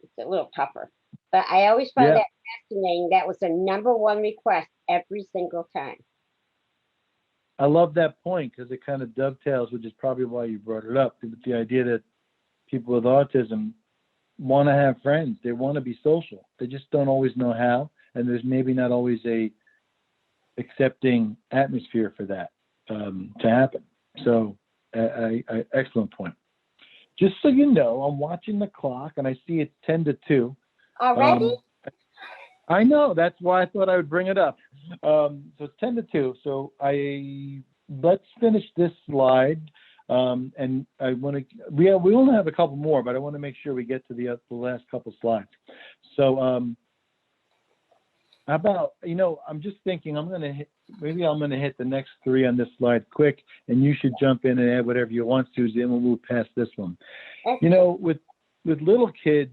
It's a little tougher. But I always found that fascinating. That was the #1 request every single time. I love that point because it kind of dovetails, which is probably why you brought it up, the idea that people with autism want to have friends. They want to be social. They just don't always know how. And there's maybe not always a accepting atmosphere for that to happen. So excellent point. Just so you know, I'm watching the clock and I see it's 10 to 2. Already? I know, that's why I thought I would bring it up. So it's 10 to 2. So let's finish this slide. And I want to, we only have a couple more, but I want to make sure we get to the last couple slides. So how about, you know, I'm just thinking maybe I'm going to hit the next 3 on this slide quick, and you should jump in and add whatever you want, Susie, and we'll move past this one. Okay. You know, with little kids,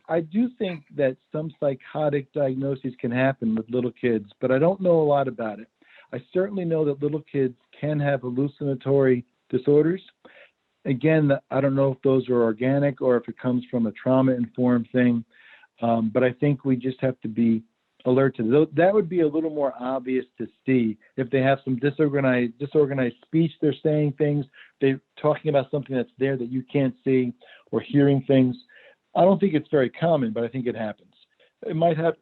I do think that some psychotic diagnoses can happen with little kids, but I don't know a lot about it. I certainly know that little kids can have hallucinatory disorders. Again, I don't know if those are organic or if it comes from a trauma-informed thing, but I think we just have to be alert to those. That would be a little more obvious to see if they have some disorganized speech. They're saying things, they're talking about something that's there that you can't see, or hearing things. I don't think it's very common, but I think it happens. It might happen,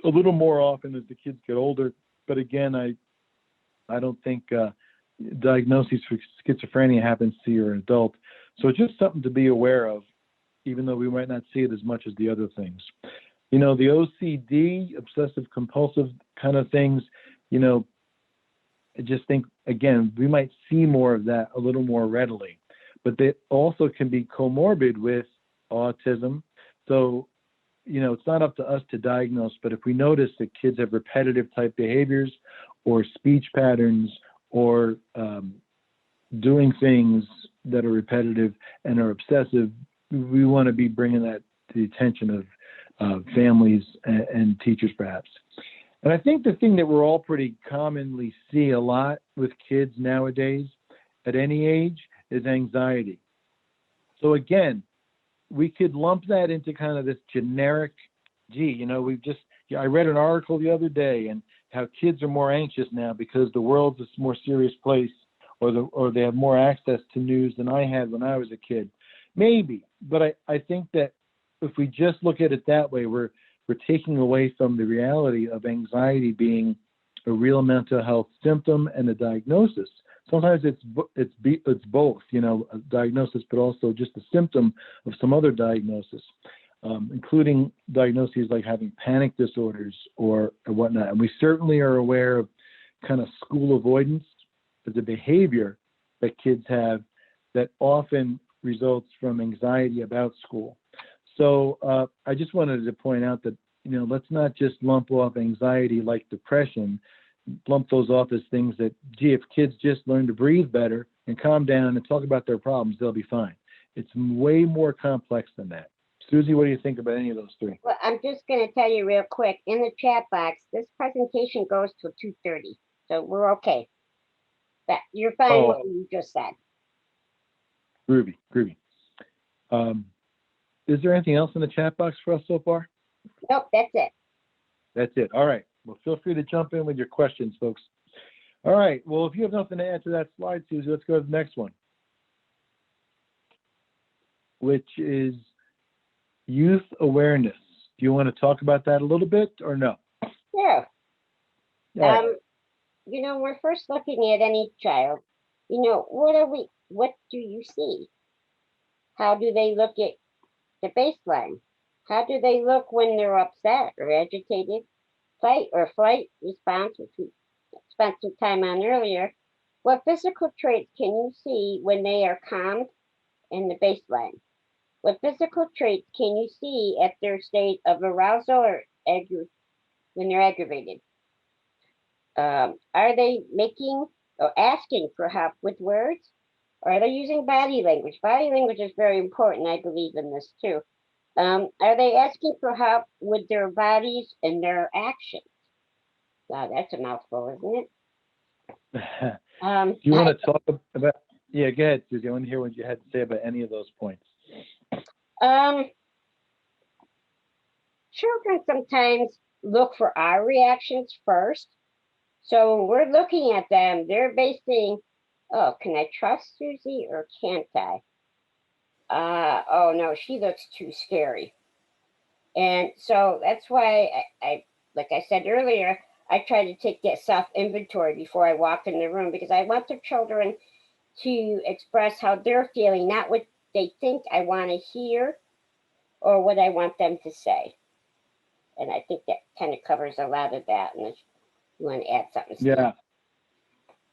a little more often as the kids get older. But again, I don't think diagnosis for schizophrenia happens to your adult. So it's just something to be aware of, even though we might not see it as much as the other things. You know, the OCD, obsessive compulsive kind of things, you know, I just think, again, we might see more of that a little more readily. But they also can be comorbid with autism. So, you know, it's not up to us to diagnose, but if we notice that kids have repetitive type behaviors or speech patterns or doing things that are repetitive and are obsessive, we want to be bringing that to the attention of families and teachers, perhaps. And I think the thing that we're all pretty commonly see a lot with kids nowadays at any age is anxiety. So again, we could lump that into kind of this generic, I read an article the other day and how kids are more anxious now because the world's a more serious place, or they have more access to news than I had when I was a kid. Maybe, but I think that if we just look at it that way, we're taking away from the reality of anxiety being a real mental health symptom and a diagnosis. Sometimes it's both, a diagnosis, but also just a symptom of some other diagnosis, including diagnoses like having panic disorders or whatnot. And we certainly are aware of kind of school avoidance as a behavior that kids have that often results from anxiety about school. So I just wanted to point out that, let's not just lump off anxiety like depression, lump those off as things that, if kids just learn to breathe better and calm down and talk about their problems, they'll be fine. It's way more complex than that. Susie, what do you think about any of those three? Well, I'm just going to tell you real quick, in the chat box, this presentation goes till 2:30, so we're okay. But you're fine with what you just said. Groovy. Is there anything else in the chat box for us so far? Nope, that's it. That's it. All right. Well, feel free to jump in with your questions, folks. All right. Well, if you have nothing to add to that slide, Susie, let's go to the next one, which is youth awareness. Do you want to talk about that a little bit or no? Yeah. Right. We're first looking at any child, what do you see? How do they look at the baseline? How do they look when they're upset or agitated? Fight or flight response, which we spent some time on earlier. What physical traits can you see when they are calmed in the baseline? What physical traits can you see at their state of arousal or when they're aggravated? Are they making or asking for help with words? Or are they using body language? Body language is very important, I believe in this too. Are they asking for help with their bodies and their actions? Wow, that's a mouthful, isn't it? Do you want to talk about, go ahead, Susie. I want to hear what you had to say about any of those points. Children sometimes look for our reactions first. So when we're looking at them, they're basing, oh, can I trust Susie or can't I? Oh no, she looks too scary. And so that's why I like I said earlier, I try to take that self-inventory before I walk in the room, because I want the children to express how they're feeling, not what they think I want to hear or what I want them to say. And I think that kind of covers a lot of that. And if you want to add something. Yeah.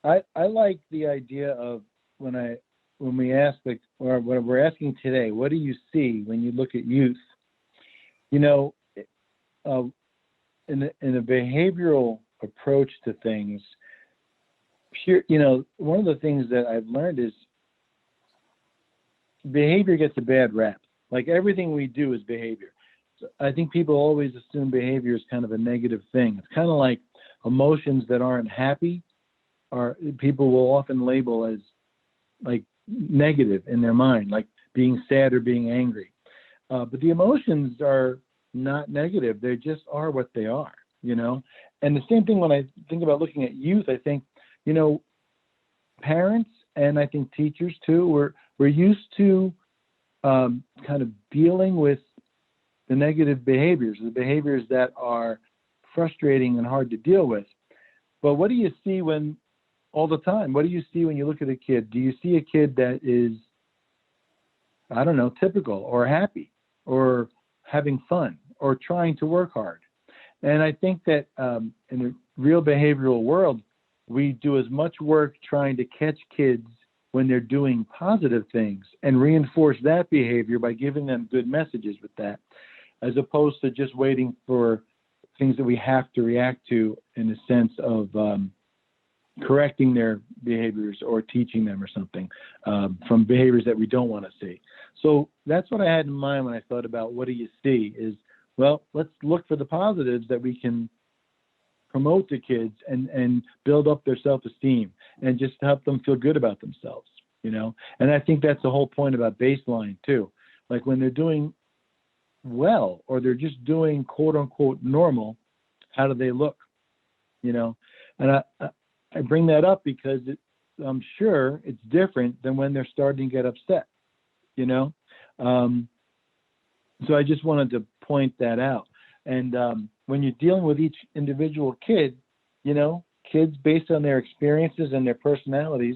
I like the idea of when we ask, or when we're asking today, what do you see when you look at youth? In a behavioral approach to things, one of the things that I've learned is behavior gets a bad rap. Like everything we do is behavior. So I think people always assume behavior is kind of a negative thing. It's kind of like emotions that aren't happy people will often label as like negative in their mind, like being sad or being angry. But the emotions are not negative. They just are what they are, And the same thing when I think about looking at youth, I think, parents and I think teachers too, we're used to kind of dealing with the negative behaviors, the behaviors that are frustrating and hard to deal with. But what do you see all the time? What do you see when you look at a kid? Do you see a kid that is, I don't know, typical or happy or having fun or trying to work hard? And I think that in the real behavioral world, we do as much work trying to catch kids when they're doing positive things and reinforce that behavior by giving them good messages with that, as opposed to just waiting for things that we have to react to in the sense of correcting their behaviors or teaching them or something from behaviors that we don't want to see. So that's what I had in mind when I thought about what do you see is, well, let's look for the positives that we can promote the kids and build up their self-esteem and just help them feel good about themselves, you know? And I think that's the whole point about baseline too. Like when they're doing well, or they're just doing quote unquote normal, how do they look, you know? And I bring that up because I'm sure it's different than when they're starting to get upset, you know? So I just wanted to point that out. And when you're dealing with each individual kid, you know, kids based on their experiences and their personalities,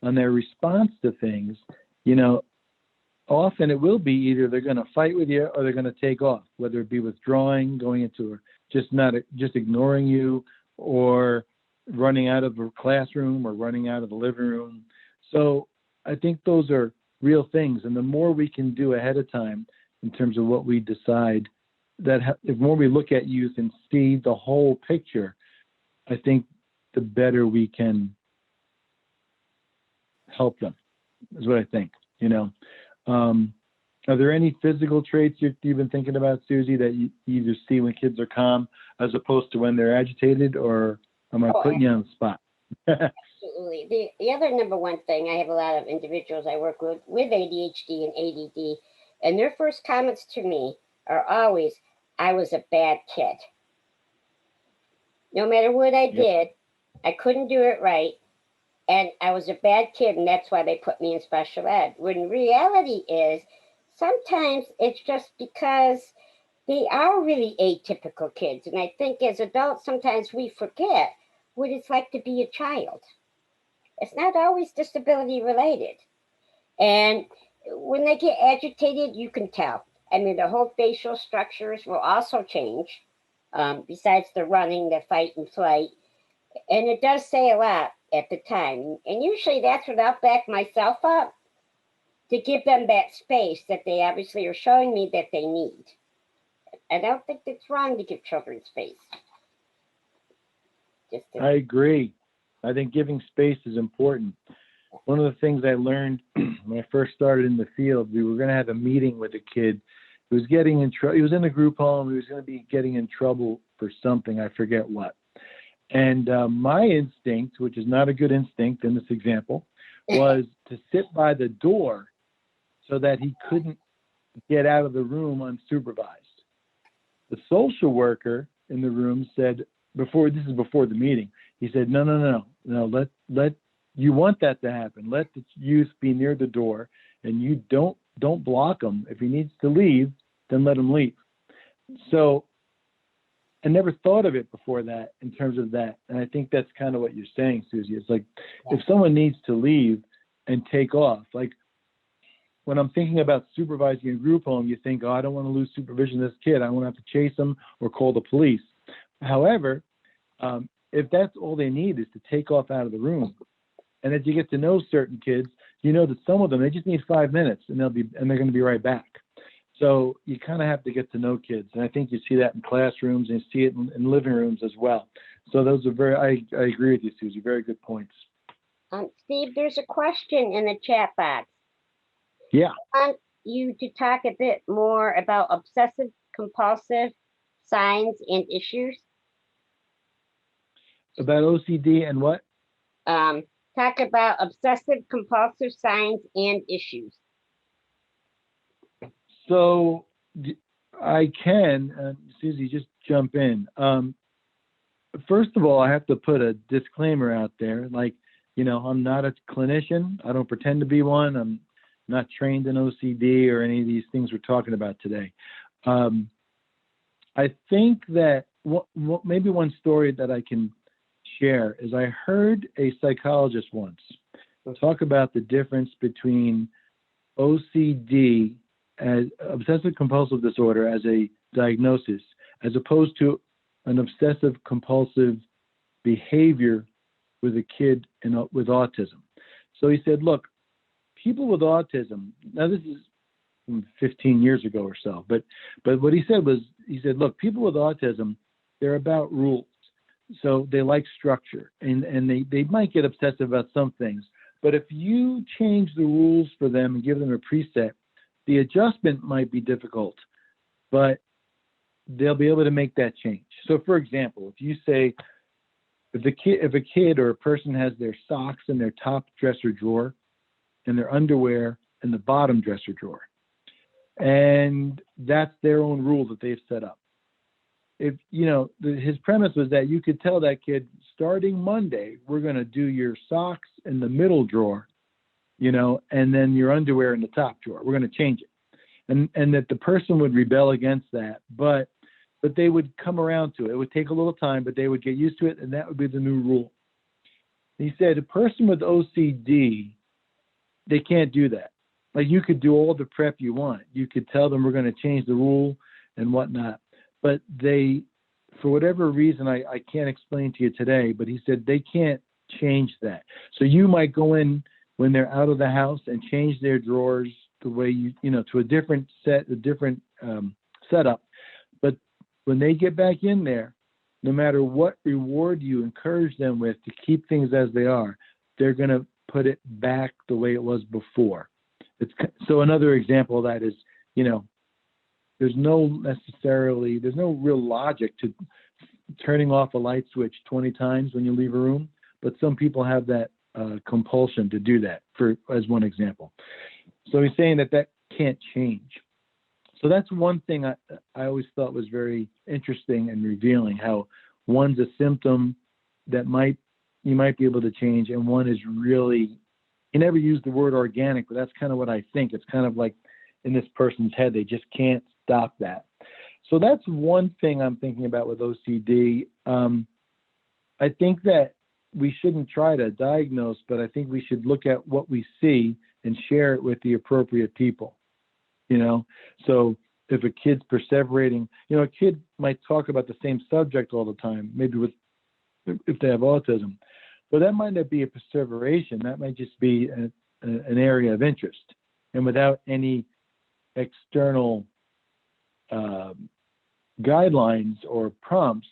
on their response to things, you know, often it will be either they're going to fight with you or they're going to take off, whether it be withdrawing, going into just ignoring you, or running out of a classroom or running out of the living room. So I think those are real things. And the more we can do ahead of time in terms of what we decide, that the more we look at youth and see the whole picture, I think the better we can help them, is what I think, you know. Are there any physical traits you've been thinking about, Susie, that you either see when kids are calm as opposed to when they're agitated, or am I putting you on the spot? Absolutely. The other number one thing, I have a lot of individuals I work with ADHD and ADD, and their first comments to me are always, I was a bad kid. No matter what I did, I couldn't do it right, and I was a bad kid, and that's why they put me in special ed. When reality is, sometimes it's just because they are really atypical kids. And I think as adults, sometimes we forget what it's like to be a child. It's not always disability related. And when they get agitated, you can tell. I mean, the whole facial structures will also change, besides the running, the fight and flight. And it does say a lot at the time. And usually that's what I'll back myself up to give them that space that they obviously are showing me that they need. I don't think it's wrong to give children space. I agree. I think giving space is important. One of the things I learned when I first started in the field, we were going to have a meeting with a kid who was getting in trouble. He was in a group home. He was going to be getting in trouble for something. I forget what. And my instinct, which is not a good instinct in this example, was to sit by the door so that he couldn't get out of the room unsupervised. The social worker in the room said, before the meeting, he said, no, let you want that to happen. Let the youth be near the door, and you don't block him. If he needs to leave, then let him leave. So I never thought of it before that in terms of that. And I think that's kind of what you're saying, Susie. It's like, if someone needs to leave and take off, like when I'm thinking about supervising a group home, you think, oh, I don't want to lose supervision of this kid. I don't want to have to chase him or call the police. However, if that's all they need is to take off out of the room, and as you get to know certain kids, you know that some of them, they just need 5 minutes and they're going to be right back. So you kind of have to get to know kids. And I think you see that in classrooms and you see it in living rooms as well. So those are I agree with you, Susie. Very good points. Steve, there's a question in the chat box. Yeah. I want you to talk a bit more about obsessive compulsive signs and issues. About OCD and what? Talk about obsessive compulsive signs and issues. So I can, Susie, just jump in. First of all, I have to put a disclaimer out there. Like, you know, I'm not a clinician. I don't pretend to be one. I'm not trained in OCD or any of these things we're talking about today. I think that maybe one story that I can share is I heard a psychologist once talk about the difference between OCD as obsessive compulsive disorder as a diagnosis, as opposed to an obsessive compulsive behavior with a kid with autism. So he said, look, people with autism, now this is 15 years ago or so, but what he said was, he said, look, people with autism, they're about rules. So they like structure, and they might get obsessive about some things. But if you change the rules for them and give them a preset, the adjustment might be difficult. But they'll be able to make that change. So for example, if you say, if a kid or a person has their socks in their top dresser drawer and their underwear in the bottom dresser drawer, and that's their own rule that they've set up. If, his premise was that you could tell that kid, starting Monday, we're going to do your socks in the middle drawer, and then your underwear in the top drawer. We're going to change it. And that the person would rebel against that, but they would come around to it. It would take a little time, but they would get used to it, and that would be the new rule. He said a person with OCD, they can't do that. Like, you could do all the prep you want. You could tell them we're going to change the rule and whatnot. But they, for whatever reason, I can't explain to you today, but he said they can't change that. So you might go in when they're out of the house and change their drawers the way to a different setup. But when they get back in there, no matter what reward you encourage them with to keep things as they are, they're going to put it back the way it was before. So another example of that is, there's no real logic to turning off a light switch 20 times when you leave a room, but some people have that compulsion to do that, as one example. So he's saying that can't change. So that's one thing I always thought was very interesting and revealing, how one's a symptom that you might be able to change, and one is really, he never used the word organic, but that's kind of what I think. It's kind of like in this person's head, they just can't stop that. So that's one thing I'm thinking about with OCD. I think that we shouldn't try to diagnose, but I think we should look at what we see and share it with the appropriate people. So if a kid's perseverating, a kid might talk about the same subject all the time, maybe if they have autism, but that might not be a perseveration. That might just be an area of interest. And without any external guidelines or prompts,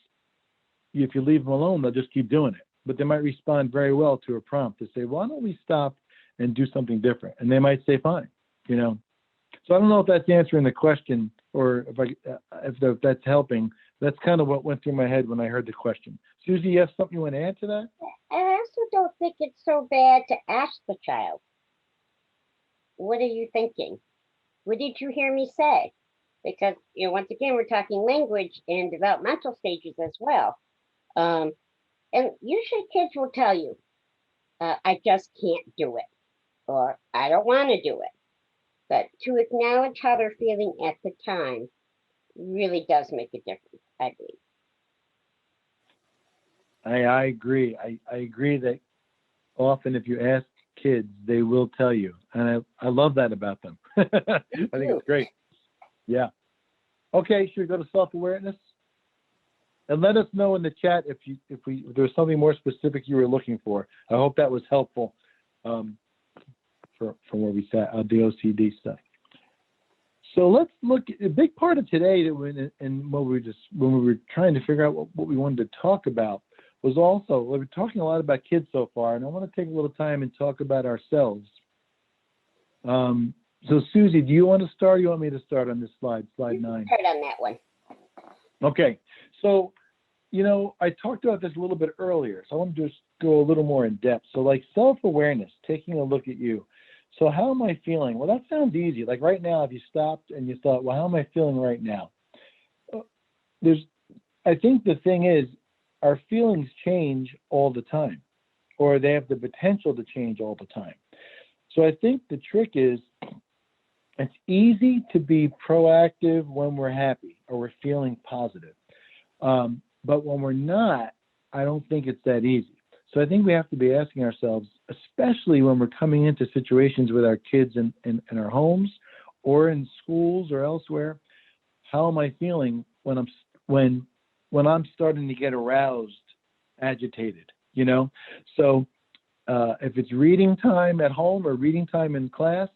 if you leave them alone, they'll just keep doing it. But they might respond very well to a prompt to say, why don't we stop and do something different? And they might say, fine, So I don't know if that's answering the question or if that's helping. That's kind of what went through my head when I heard the question. Susie, you have something you want to add to that? I also don't think it's so bad to ask the child, what are you thinking? What did you hear me say? Because, once again, we're talking language and developmental stages as well. And usually kids will tell you, I just can't do it, or I don't want to do it. But to acknowledge how they're feeling at the time really does make a difference, I believe. I agree. I agree that often if you ask kids, they will tell you. And I love that about them. I think it's great. Yeah. Okay, should we go to self-awareness? And let us know in the chat if there's something more specific you were looking for. I hope that was helpful from where we sat on the OCD stuff. So let's look. A big part of today, when we were trying to figure out what we wanted to talk about, was also, we're talking a lot about kids so far, and I want to take a little time and talk about ourselves. So Susie, do you want to start? Or you want me to start on this slide 9? Start on that one. Okay. So, I talked about this a little bit earlier, so I want to just go a little more in depth. So like self-awareness, taking a look at you. So how am I feeling? Well, that sounds easy. Like right now, if you stopped and you thought, well, how am I feeling right now? I think the thing is, our feelings change all the time, or they have the potential to change all the time. So I think the trick is, it's easy to be proactive when we're happy or we're feeling positive. But when we're not, I don't think it's that easy. So I think we have to be asking ourselves, especially when we're coming into situations with our kids in our homes or in schools or elsewhere, how am I feeling when I'm starting to get aroused, agitated, So if it's reading time at home or reading time in class,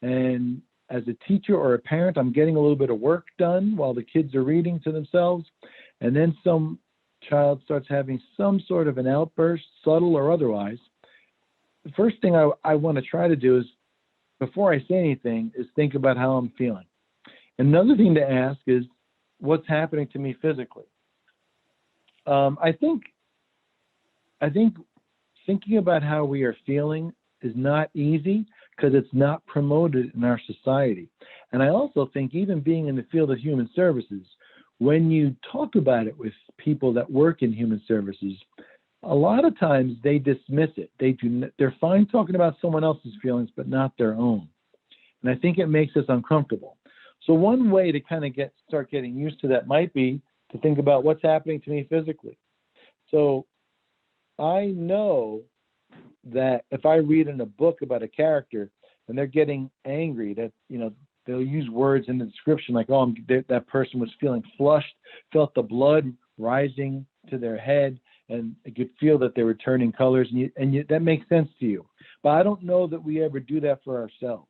and as a teacher or a parent, I'm getting a little bit of work done while the kids are reading to themselves, and then some child starts having some sort of an outburst, subtle or otherwise, the first thing I want to try to do is, before I say anything, is think about how I'm feeling. Another thing to ask is, what's happening to me physically. I think thinking about how we are feeling is not easy because it's not promoted in our society. And I also think even being in the field of human services, when you talk about it with people that work in human services, a lot of times they dismiss it. They're fine talking about someone else's feelings, but not their own. And I think it makes us uncomfortable. So one way to kind of start getting used to that might be to think about what's happening to me physically. So I know that if I read in a book about a character and they're getting angry, that, they'll use words in the description like, oh, that person was feeling flushed, felt the blood rising to their head, and you could feel that they were turning colors, and that makes sense to you. But I don't know that we ever do that for ourselves.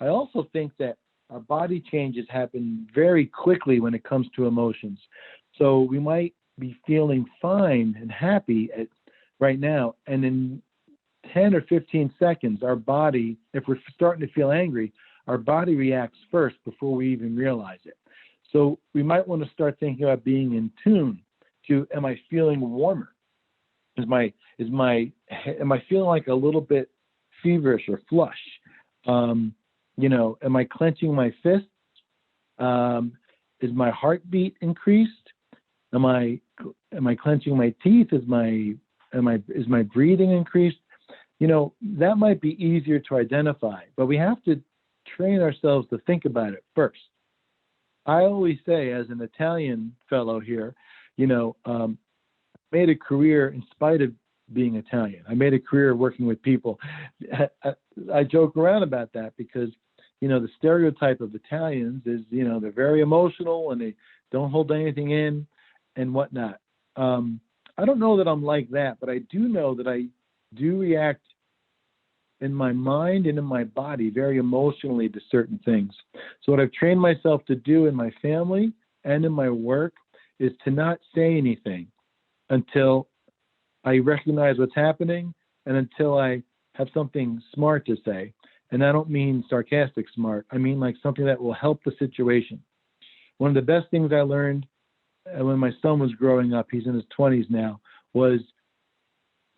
I also think that our body changes happen very quickly when it comes to emotions. So we might be feeling fine and happy right now, and in 10 or 15 seconds, our body, if we're starting to feel angry, our body reacts first before we even realize it. So we might want to start thinking about being in tune to, am I feeling warmer? Am I feeling like a little bit feverish or flush? Am I clenching my fists? Is my heartbeat increased? Am I clenching my teeth? Is my breathing increased? That might be easier to identify, but we have to train ourselves to think about it first. I always say, as an Italian fellow here, made a career in spite of being Italian. I made a career working with people. I joke around about that because, the stereotype of Italians is, they're very emotional and they don't hold anything in and whatnot. I don't know that I'm like that, but I do know that I do react in my mind and in my body very emotionally to certain things. So what I've trained myself to do in my family and in my work is to not say anything until I recognize what's happening and until I have something smart to say. And I don't mean sarcastic smart. I mean like something that will help the situation. One of the best things I learned when my son was growing up, he's in his 20s now, was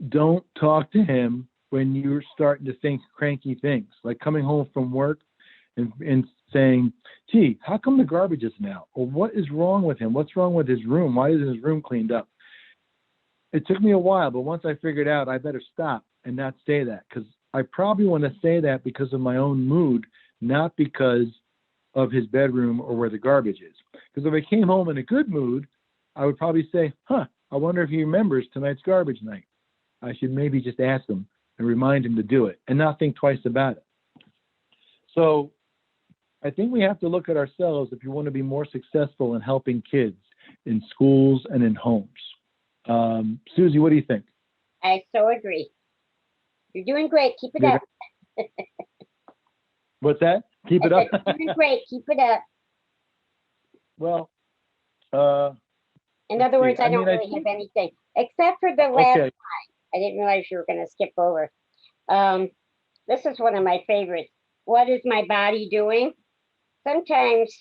don't talk to him when you're starting to think cranky things, like coming home from work and saying, gee, how come the garbage isn't out? Or what is wrong with him? What's wrong with his room? Why isn't his room cleaned up? It took me a while, but once I figured out, I better stop and not say that, because I probably want to say that because of my own mood, not because of his bedroom or where the garbage is. Because if I came home in a good mood, I would probably say, I wonder if he remembers tonight's garbage night. I should maybe just ask him and remind him to do it and not think twice about it. So I think we have to look at ourselves if you want to be more successful in helping kids in schools and in homes. Susie, what do you think? I so agree. You're doing great. Keep it up. What's that? Keep it up? You're doing great. Keep it up. Well, in other words, I don't really have anything except for the last slide. I didn't realize you were going to skip over. This is one of my favorites. What is my body doing? Sometimes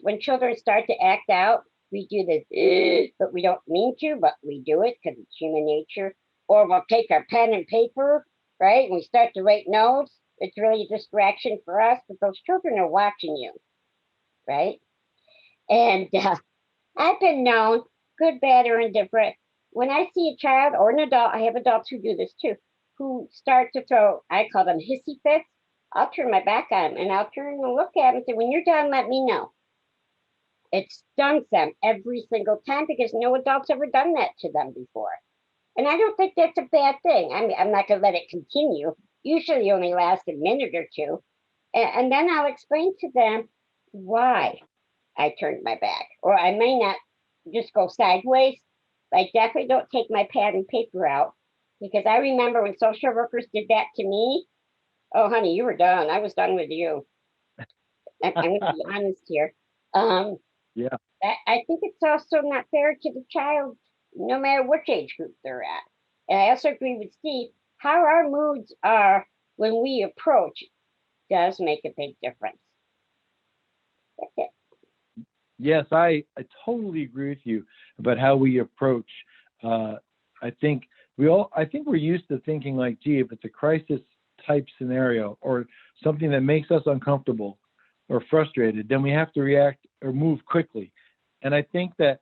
when children start to act out, we do this, but we don't mean to, but we do it because it's human nature. Or we'll take our pen and paper, right? And we start to write notes. It's really a distraction for us, but those children are watching you, right? And I've been known, good, bad, or indifferent. When I see a child or an adult, I have adults who do this too, who start to throw, I call them hissy fits. I'll turn my back on them and I'll turn and look at them and say, when you're done, let me know. It stuns them every single time because no adult's ever done that to them before. And I don't think that's a bad thing. I mean, I'm not going to let it continue. Usually only lasts a minute or two. And then I'll explain to them why I turned my back. Or I may not just go sideways. I definitely don't take my pad and paper out, because I remember when social workers did that to me. Oh, honey, you were done. I was done with you. I'm going to be honest here. Yeah. I think it's also not fair to the child, no matter which age group they're at. And I also agree with Steve, how our moods are when we approach does make a big difference. That's it. Yes, I totally agree with you about how we approach. I think we're used to thinking like, gee, if it's a crisis type scenario or something that makes us uncomfortable or frustrated, then we have to react or move quickly. And I think that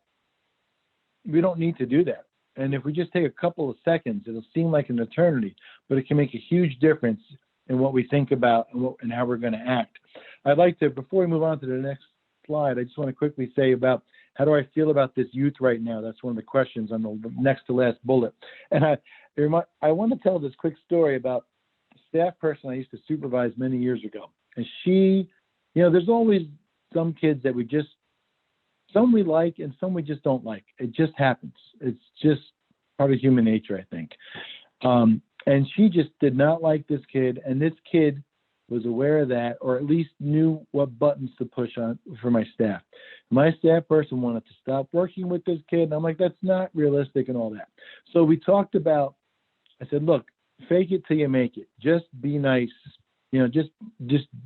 we don't need to do that. And if we just take a couple of seconds, it'll seem like an eternity, but it can make a huge difference in what we think about and how we're going to act. I'd like to, before we move on to the next slide, I just want to quickly say about how do I feel about this youth right now? That's one of the questions on the next to last bullet. And I want to tell this quick story about a staff person I used to supervise many years ago. And she, there's always some kids that some we like and some we just don't like. It just happens. It's just part of human nature, I think. And she just did not like this kid. And this kid was aware of that, or at least knew what buttons to push on for my staff. My staff person wanted to stop working with this kid. And I'm like, that's not realistic and all that. So we talked about, I said, look, fake it till you make it. Just be nice. Just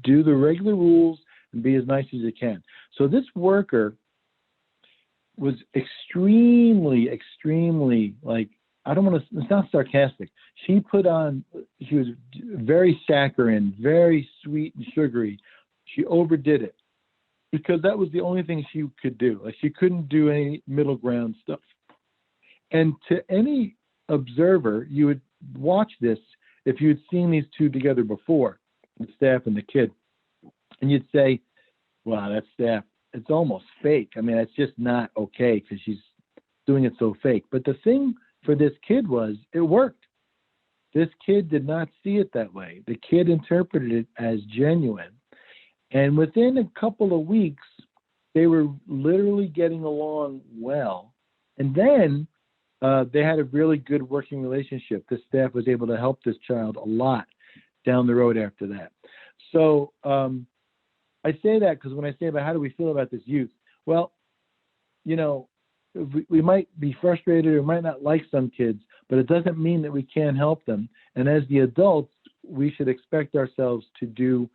do the regular rules and be as nice as you can. So this worker was extremely, like, I don't want to, it's not sarcastic. She was very saccharine, very sweet and sugary. She overdid it because that was the only thing she could do. Like, she couldn't do any middle ground stuff. And to any observer, you would watch this if you had seen these two together before, the staff and the kid, and you'd say, wow, that staff, it's almost fake. I mean, it's just not okay because she's doing it so fake. But the thing for this kid was it worked. This kid did not see it that way. The kid interpreted it as genuine. And within a couple of weeks, they were literally getting along well. And then they had a really good working relationship. The staff was able to help this child a lot down the road after that. So I say that because when I say about how do we feel about this youth, well, we might be frustrated or might not like some kids, but it doesn't mean that we can't help them. And as the adults, we should expect ourselves to do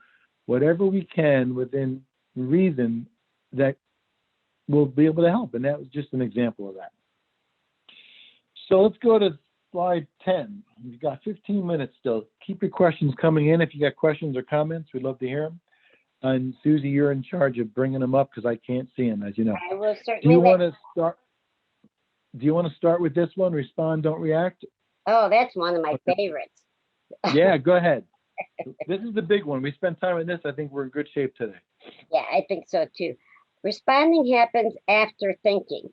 whatever we can within reason that will be able to help. And that was just an example of that. So let's go to slide 10. We've got 15 minutes still. Keep your questions coming in. If you got questions or comments, we'd love to hear them. And Susie, you're in charge of bringing them up because I can't see them, as you know. I will certainly. Do you want to start with this one? Respond, don't react. Oh, that's one of my favorites. Yeah, go ahead. This is the big one. We spent time on this. I think we're in good shape today. Yeah, I think so too. Responding happens after thinking.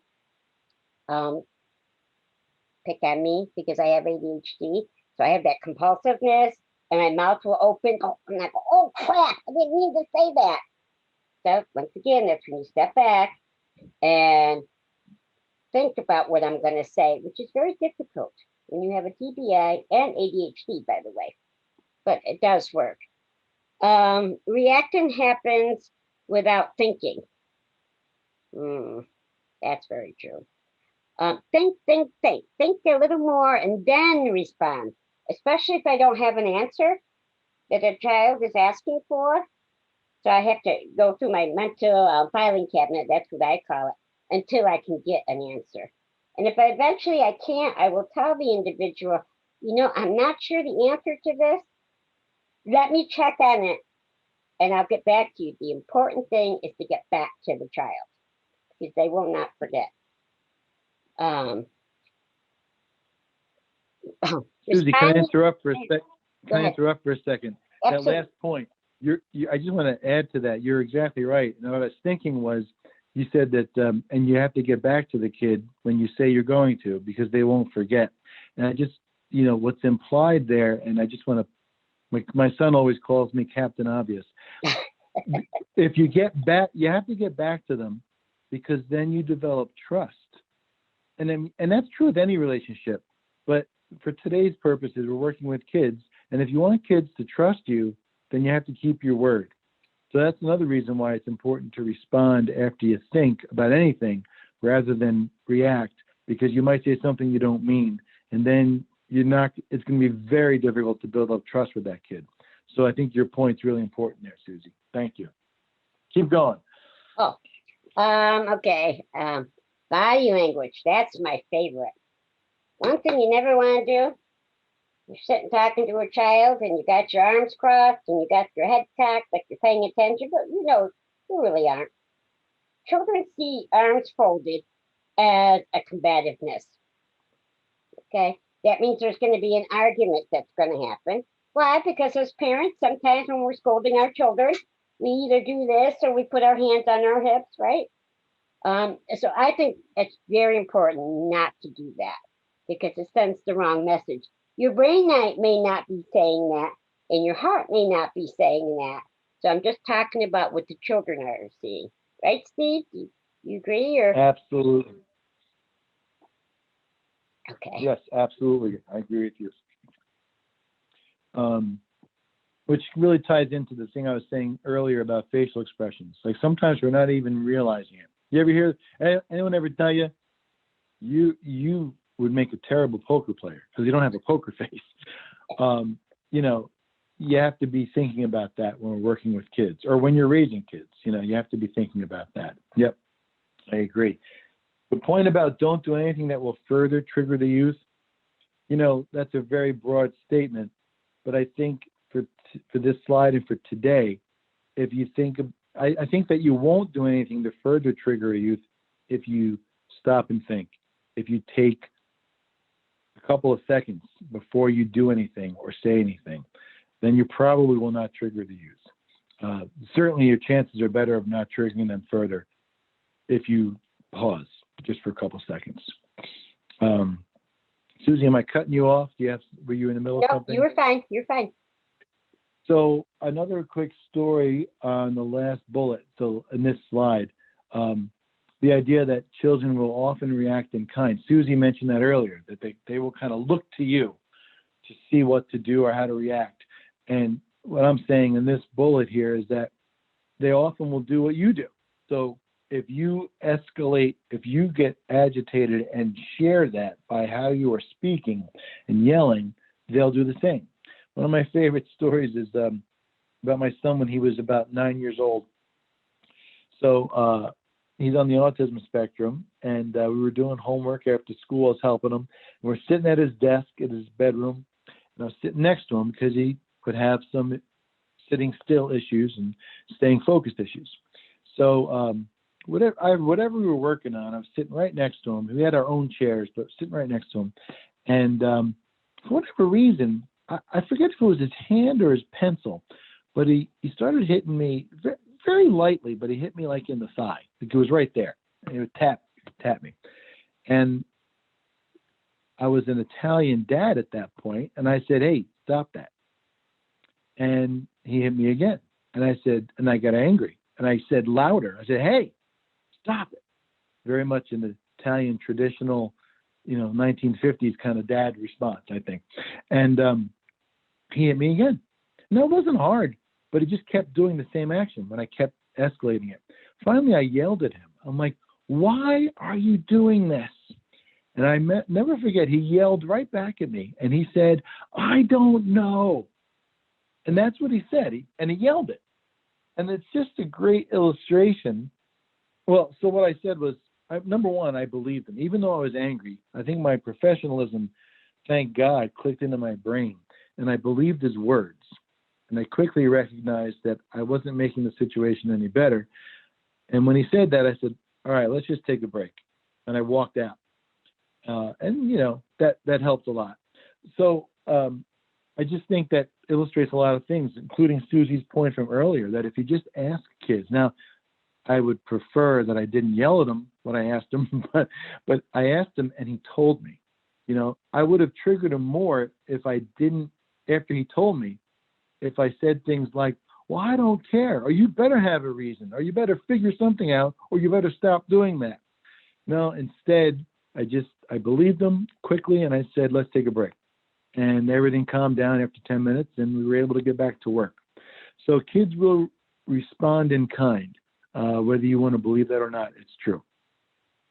Pick on me because I have ADHD, so I have that compulsiveness, and my mouth will open. And I go, oh crap! I didn't mean to say that. So once again, that's when you step back and think about what I'm going to say, which is very difficult when you have a TBI and ADHD, by the way, but it does work. Reacting happens without thinking. That's very true. Think a little more and then respond, especially if I don't have an answer that a child is asking for. So I have to go through my mental filing cabinet, that's what I call it, until I can get an answer. And if eventually I can't, I will tell the individual, I'm not sure the answer to this. Let me check on it and I'll get back to you. The important thing is to get back to the child because they will not forget. Susie, can I interrupt for a second? Absolutely. That last point, I just want to add to that. You're exactly right. And what I was thinking was, you said that, and you have to get back to the kid when you say you're going to, because they won't forget. And I just, what's implied there, and I just want to, my son always calls me Captain Obvious. If you get back, you have to get back to them because then you develop trust. And that's true with any relationship. But for today's purposes, we're working with kids. And if you want kids to trust you, then you have to keep your word. So that's another reason why it's important to respond after you think about anything rather than react, because you might say something you don't mean. And then it's going to be very difficult to build up trust with that kid. So I think your point's really important there, Susie. Thank you. Keep going. Okay. Body language. That's my favorite. One thing you never want to do, you're sitting talking to a child and you got your arms crossed and you got your head cocked like you're paying attention, but you know, you really aren't. Children see arms folded as a combativeness. Okay. That means there's going to be an argument that's going to happen. Why? Because as parents, sometimes when we're scolding our children, we either do this or we put our hands on our hips, right? So I think it's very important not to do that because it sends the wrong message. Your brain may not be saying that, and your heart may not be saying that. So I'm just talking about what the children are seeing, right, Steve? You agree or? Absolutely. Okay. Yes, absolutely. I agree with you. Which really ties into the thing I was saying earlier about facial expressions. Like sometimes we're not even realizing it. You ever hear anyone ever tell you, you would make a terrible poker player because you don't have a poker face? You know, you have to be thinking about that when we're working with kids or when you're raising kids. You know, you have to be thinking about that. Yep, I agree. The point about don't do anything that will further trigger the youth, you know, that's a very broad statement. But I think for this slide and for today, if you think, I think that you won't do anything to further trigger a youth if you stop and think. If you take a couple of seconds before you do anything or say anything, then you probably will not trigger the youth. Certainly your chances are better of not triggering them further if you pause just for a couple seconds. Susie, am I cutting you off? Were you in the middle of something? You were fine. You're fine. So another quick story on the last bullet. So in this slide, the idea that children will often react in kind. Susie mentioned that earlier, that they will kind of look to you to see what to do or how to react. And what I'm saying in this bullet here is that they often will do what you do. So if you escalate, if you get agitated and share that by how you are speaking and yelling, they'll do the same. One of my favorite stories is about my son when he was about 9 years old. So he's on the autism spectrum, and we were doing homework after school. I was helping him. And we're sitting at his desk in his bedroom, and I was sitting next to him because he could have some sitting still issues and staying focused issues. So whatever we were working on, I was sitting right next to him. We had our own chairs, but sitting right next to him. And for whatever reason, I forget if it was his hand or his pencil, but he started hitting me very lightly, but he hit me like in the thigh. Like it was right there. And he would tap me. And I was an Italian dad at that point, and I said, "Hey, stop that." And he hit me again. And I said, and I got angry. And I said louder. I said, "Hey, stop it." Very much in the Italian traditional, 1950s kind of dad response, I think. And he hit me again. No, it wasn't hard, but he just kept doing the same action when I kept escalating it. Finally, I yelled at him. I'm like, "Why are you doing this?" And I never forget, he yelled right back at me. And he said, "I don't know." And that's what he said. He yelled it. And it's just a great illustration. Well, so what I said was, number one, I believed him. Even though I was angry, I think my professionalism, thank God, clicked into my brain. And I believed his words. And I quickly recognized that I wasn't making the situation any better. And when he said that, I said, "All right, let's just take a break." And I walked out. And, that helped a lot. So I just think that illustrates a lot of things, including Susie's point from earlier, that if you just ask kids. Now, I would prefer that I didn't yell at him when I asked him, but I asked him and he told me. I would have triggered him more if I didn't, after he told me, if I said things like, "Well, I don't care," or "You better have a reason," or "You better figure something out," or "You better stop doing that." No, instead, I believed him quickly and I said, "Let's take a break." And everything calmed down after 10 minutes and we were able to get back to work. So kids will respond in kind, whether you want to believe that or not, it's true.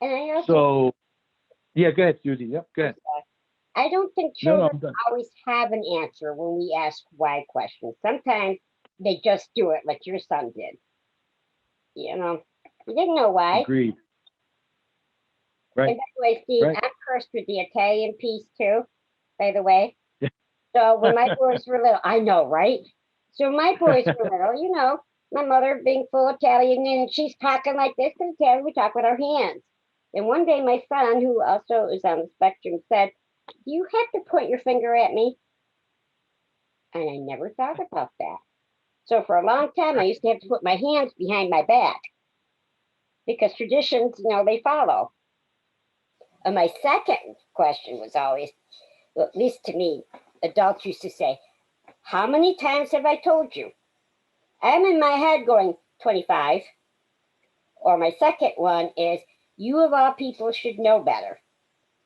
And I also, yeah, go ahead, Susie. Yep, go ahead. I don't think children always have an answer when we ask why questions. Sometimes they just do it like your son did. You didn't know why. Agreed. And Right. by the way, Steve, Right. I'm cursed with the Italian piece too, by the way. Yeah. So when my boys were little, I know, right? So when my boys were little, my mother being full Italian and she's talking like this because Italian, we talk with our hands. And one day my son, who also is on the spectrum, said, "Do you have to point your finger at me?" And I never thought about that. So for a long time, I used to have to put my hands behind my back because traditions, they follow. And my second question was always, well, at least to me, adults used to say, "How many times have I told you?" I'm in my head going 25. Or my second one is, "You of all people should know better."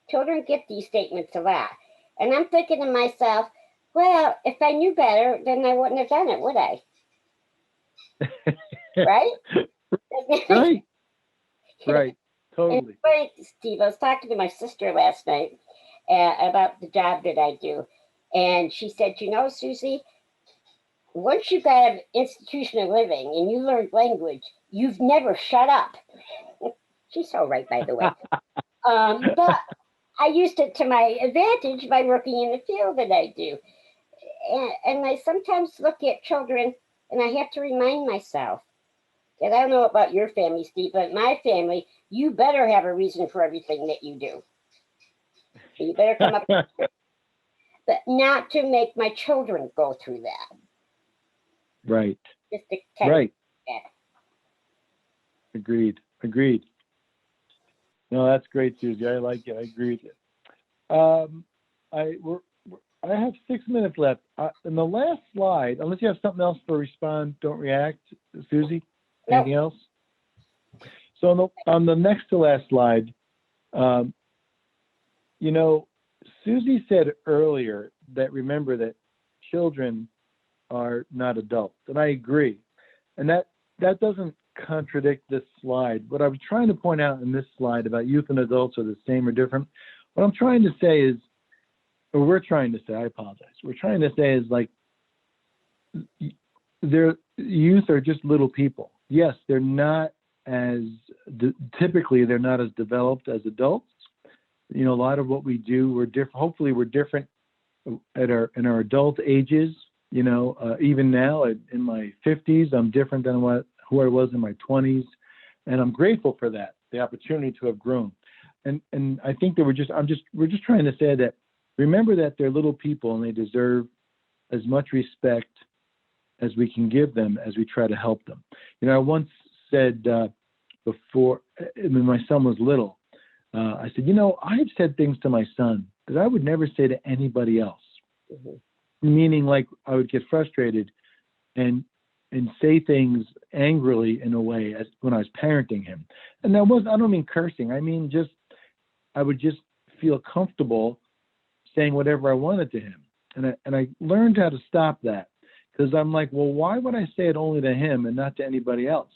Children get these statements a lot. And I'm thinking to myself, well, if I knew better, then I wouldn't have done it, would I? Right? Right. Right. Totally. Funny, Steve, I was talking to my sister last night about the job that I do. And she said, Susie, once you got an institution of living and you learned language, you've never shut up. She's so right, by the way. But I used it to my advantage by working in the field that I do. And I sometimes look at children and I have to remind myself, and I don't know about your family, Steve, but my family, you better have a reason for everything that you do. You better come up, but not to make my children go through that. Right. Just to kind Right. of Agreed. Agreed. No, that's great, Susie. I like it. I agree with you. I have 6 minutes left. In the last slide, unless you have something else for respond, don't react, Susie. Anything else? So on the next to last slide, Susie said earlier that remember that children are not adults, and I agree. And that doesn't contradict this slide. What I was trying to point out in this slide about youth and adults are the same or different, what I'm trying to say is, or we're trying to say, I apologize. We're trying to say is like, youth are just little people. Yes, they're not typically they're not as developed as adults. A lot of what we do, we're different. Hopefully we're different in our adult ages. Even now in my 50s, I'm different than who I was in my 20s. And I'm grateful for that, the opportunity to have grown. And I think that we're just trying to say that, remember that they're little people and they deserve as much respect as we can give them as we try to help them. I once said before, when my son was little, I said, I've said things to my son that I would never say to anybody else. Mm-hmm. Meaning, like, I would get frustrated and say things angrily in a way as when I was parenting him. And I don't mean cursing. I mean, I would just feel comfortable saying whatever I wanted to him. And I learned how to stop that, because I'm like, well, why would I say it only to him and not to anybody else?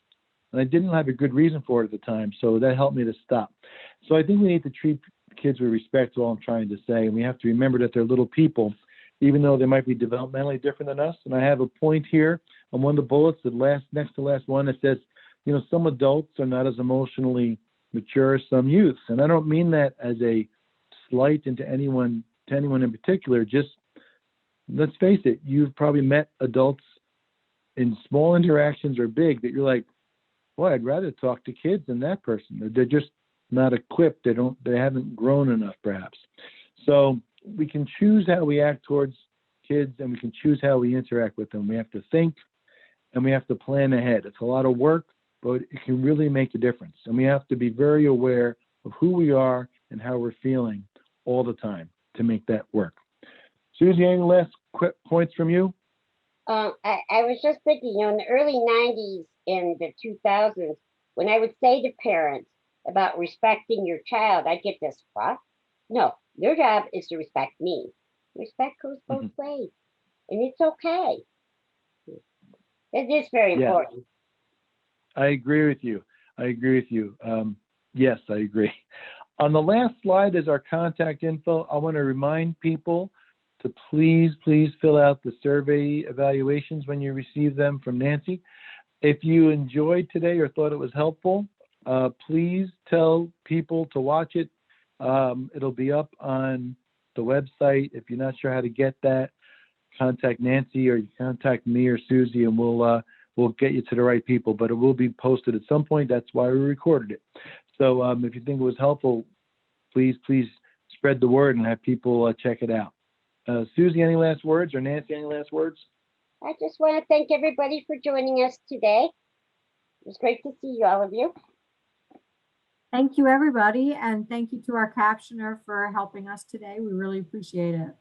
And I didn't have a good reason for it at the time. So that helped me to stop. So I think we need to treat kids with respect, is all I'm trying to say. And we have to remember that they're little people, even though they might be developmentally different than us. And I have a point here on one of the bullets, next to last one, that says, some adults are not as emotionally mature as some youths. And I don't mean that as a slight to anyone in particular. Just let's face it, you've probably met adults in small interactions or big that you're like, boy, I'd rather talk to kids than that person. They're just not equipped. They haven't grown enough, perhaps. So we can choose how we act towards kids, and we can choose how we interact with them. We have to think, and we have to plan ahead. It's a lot of work, but it can really make a difference. And we have to be very aware of who we are and how we're feeling all the time to make that work. Susie, any last quick points from you? I was just thinking, in the early 90s and the 2000s, when I would say to parents about respecting your child, I'd get this, what? No, your job is to respect me. Respect goes both ways, and it's okay. It is very important. I agree with you. Yes, I agree. On the last slide is our contact info. I want to remind people to please fill out the survey evaluations when you receive them from Nancy. If you enjoyed today or thought it was helpful, Please tell people to watch it. It'll be up on the website. If you're not sure how to get that, contact Nancy or you contact me or Susie, and we'll get you to the right people. But it will be posted at some point. That's why we recorded it. So if you think it was helpful, please spread the word and have people check it out. Susie, any last words, or Nancy, any last words? I just want to thank everybody for joining us today. It was great to see all of you. Thank you, everybody, and thank you to our captioner for helping us today. We really appreciate it.